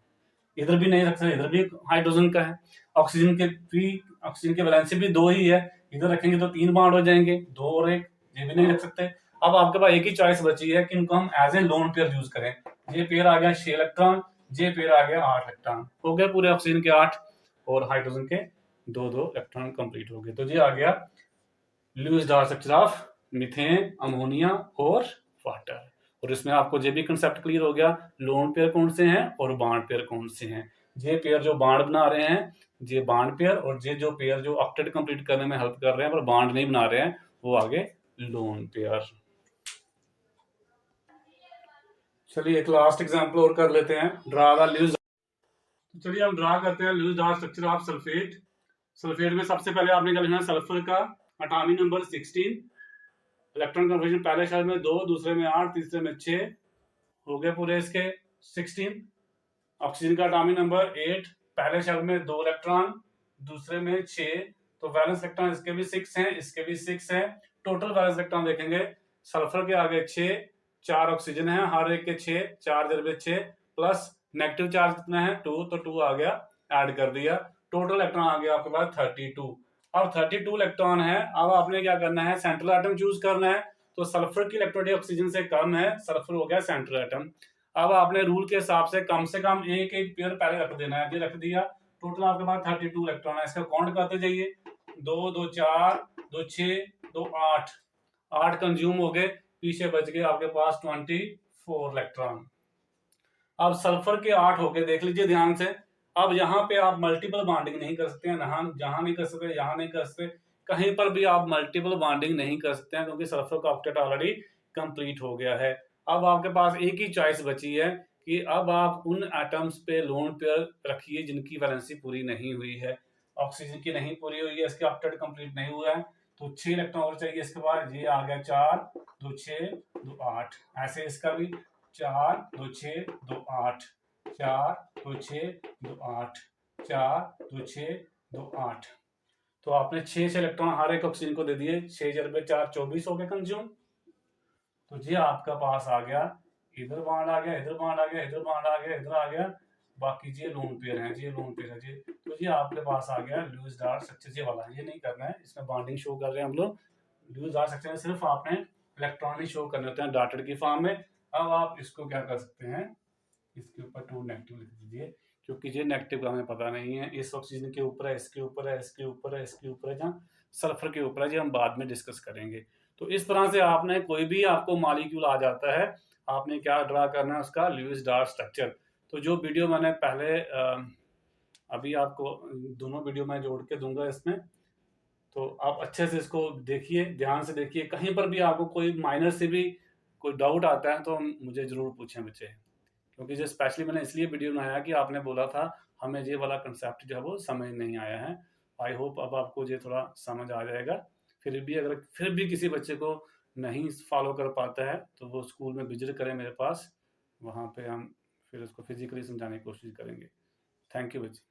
इधर भी नहीं रख सकते, इधर भी हाइड्रोजन का है। ऑक्सीजन के वैलेंसी भी दो ही है, इधर रखेंगे तो तीन बॉन्ड हो जाएंगे, दो और एक, ये भी नहीं रख सकते। अब आपके पास एक ही चॉइस बची है कि इनको हम as a lone pair use करें। ये पेयर आ गया 6 इलेक्ट्रॉन, ये पेयर आ गया 8 इलेक्ट्रॉन, हो गया पूरे ऑक्सीजन के 8 और हाइड्रोजन के दो दो इलेक्ट्रॉन कंप्लीट हो गए। तो ये आ गया लुईस डार्ट स्ट्रक्चर ऑफ मीथेन, अमोनिया और वाटर। और इसमें आपको ये भी कंसेप्ट क्लियर हो गया, लोन पेयर कौन से हैं और बॉन्ड पेयर कौन से हैं। ये पेयर जो बॉन्ड बना रहे हैं ये बॉन्ड पेयर, और ये जो पेयर जो ऑक्टेट कंप्लीट करने में हेल्प कर रहे हैं पर बॉन्ड नहीं बना रहे हैं वो आगे लोन पेयर। चलिए एक लास्ट एग्जांपल और कर लेते हैं, ड्रा द लुईस। तो चलिए हम ड्रा करते हैं लुईस डार्ट स्ट्रक्चर ऑफ सल्फेट। सल्फेट में सबसे पहले आपने क्या लिखना है, सल्फर का एटॉमिक नंबर 16, इलेक्ट्रॉन कन्फर्मेशन पहले शेल में 2, दूसरे में 8, तीसरे में 6, हो गए पूरे इसके 16। ऑक्सीजन का एटॉमिक नंबर 8, पहले शेल में 2 इलेक्ट्रॉन, दूसरे में 6, तो वैलेंस इलेक्ट्रॉन इसके भी 6 हैं, इसके भी 6 हैं। टोटल वैलेंस इलेक्ट्रॉन देखेंगे, सल्फर के आगे 6, 4 ऑक्सीजन है, हर एक के 6, 4 जरबे 6, प्लस नेगेटिव चार्ज कितना है 2, तो 2 आ गया, ऐड कर दिया, टोटल इलेक्ट्रॉन आ गया आपके पास 32। अब 32 इलेक्ट्रॉन है, अब आपने क्या करना है, सेंट्रल एटम चूज करना है। तो सल्फर की इलेक्ट्रोनेगेटिव ऑक्सीजन से कम है, सल्फर हो गया सेंट्रल एटम। अब आपने रूल के हिसाब से कम एक एक पेयर पहले रख देना है, ये रख दिया। टोटल आपके पास 32 इलेक्ट्रॉन है, इसका काउंट करते जाइए, 2 2 4 2 6 2 8, 8 कंज्यूम हो गए, पीछे बच गए आपके पास 24 इलेक्ट्रॉन। अब सल्फर के 8 हो गए, देख लीजिए ध्यान से। अब यहाँ पे आप मल्टीपल बॉन्डिंग नहीं कर सकते हैं, जहां नहीं कर सकते, यहाँ नहीं कर सकते, कहीं पर भी आप मल्टीपल बॉन्डिंग नहीं कर सकते हैं क्योंकि सल्फर का ऑक्टेट ऑलरेडी कंप्लीट हो गया है। अब आपके पास एक ही चॉइस बची है कि अब आप उन एटम्स पे लोन पेयर रखिए जिनकी वैलेंसी पूरी नहीं हुई है। ऑक्सीजन की नहीं पूरी हुई है, इसके ऑक्टेट कंप्लीट नहीं हुआ है, तो 6 इलेक्ट्रॉन और चाहिए। इसके बाद ये आ गया 4 2 6 2 8, ऐसे इसका भी 4 2 6 2 8, 4 2 6 2 8, 4 2 6 2 8। तो आपने 6 इलेक्ट्रॉन हर एक ऑक्सीजन को दे दिए, 6 जरबे 4 24 हो गए कंज्यूम। तो ये आपका पास आ गया, इधर बॉन्ड आ गया, इधर बॉन्ड आ गया, इधर बॉन्ड आ गया, इधर आ गया, बाकी ये लोन पेयर है, ये लोन पेयर है जी। तो ये आपके पास आ गया लुईस डार्ट स्ट्रक्चर, ये वाला ये नहीं करना है, इसमें बॉन्डिंग शो कर रहे हैं हम लोग। लुईस डार्ट स्ट्रक्चर में सिर्फ आपने इलेक्ट्रॉन ही शो करने होते हैं डॉटेड की फॉर्म में। अब आप इसको क्या कर सकते हैं, इसके ऊपर 2 नेगेटिव लिख दीजिए, क्योंकि ये नेगेटिव का हमें पता नहीं है, इस ऑक्सीजन के ऊपर है, इसके ऊपर है, इसके ऊपर है, इसके ऊपर है, जहाँ सल्फर के ऊपर है, जो हम बाद में डिस्कस करेंगे। तो इस तरह से आपने कोई भी आपको मॉलिक्यूल आ जाता है, आपने क्या ड्रा करना है, उसका लुईस डार्ट स्ट्रक्चर। तो जो वीडियो मैंने पहले अभी आपको दोनों वीडियो मैं जोड़ के दूंगा इसमें, तो आप अच्छे से इसको देखिए, ध्यान से देखिए, कहीं पर भी आपको कोई माइनर से भी कोई डाउट आता है तो मुझे जरूर पूछें बच्चे, क्योंकि जो स्पेशली मैंने इसलिए वीडियो बनाया कि आपने बोला था हमें ये वाला कंसेप्ट जो है वो समझ नहीं आया है। आई होप अब आपको ये थोड़ा समझ आ जाएगा। फिर भी किसी बच्चे को नहीं फॉलो कर पाता है तो वो स्कूल में विजिट करें मेरे पास, वहाँ पे हम फिर उसको फिजिकली समझाने की कोशिश करेंगे। थैंक यू बच्चे।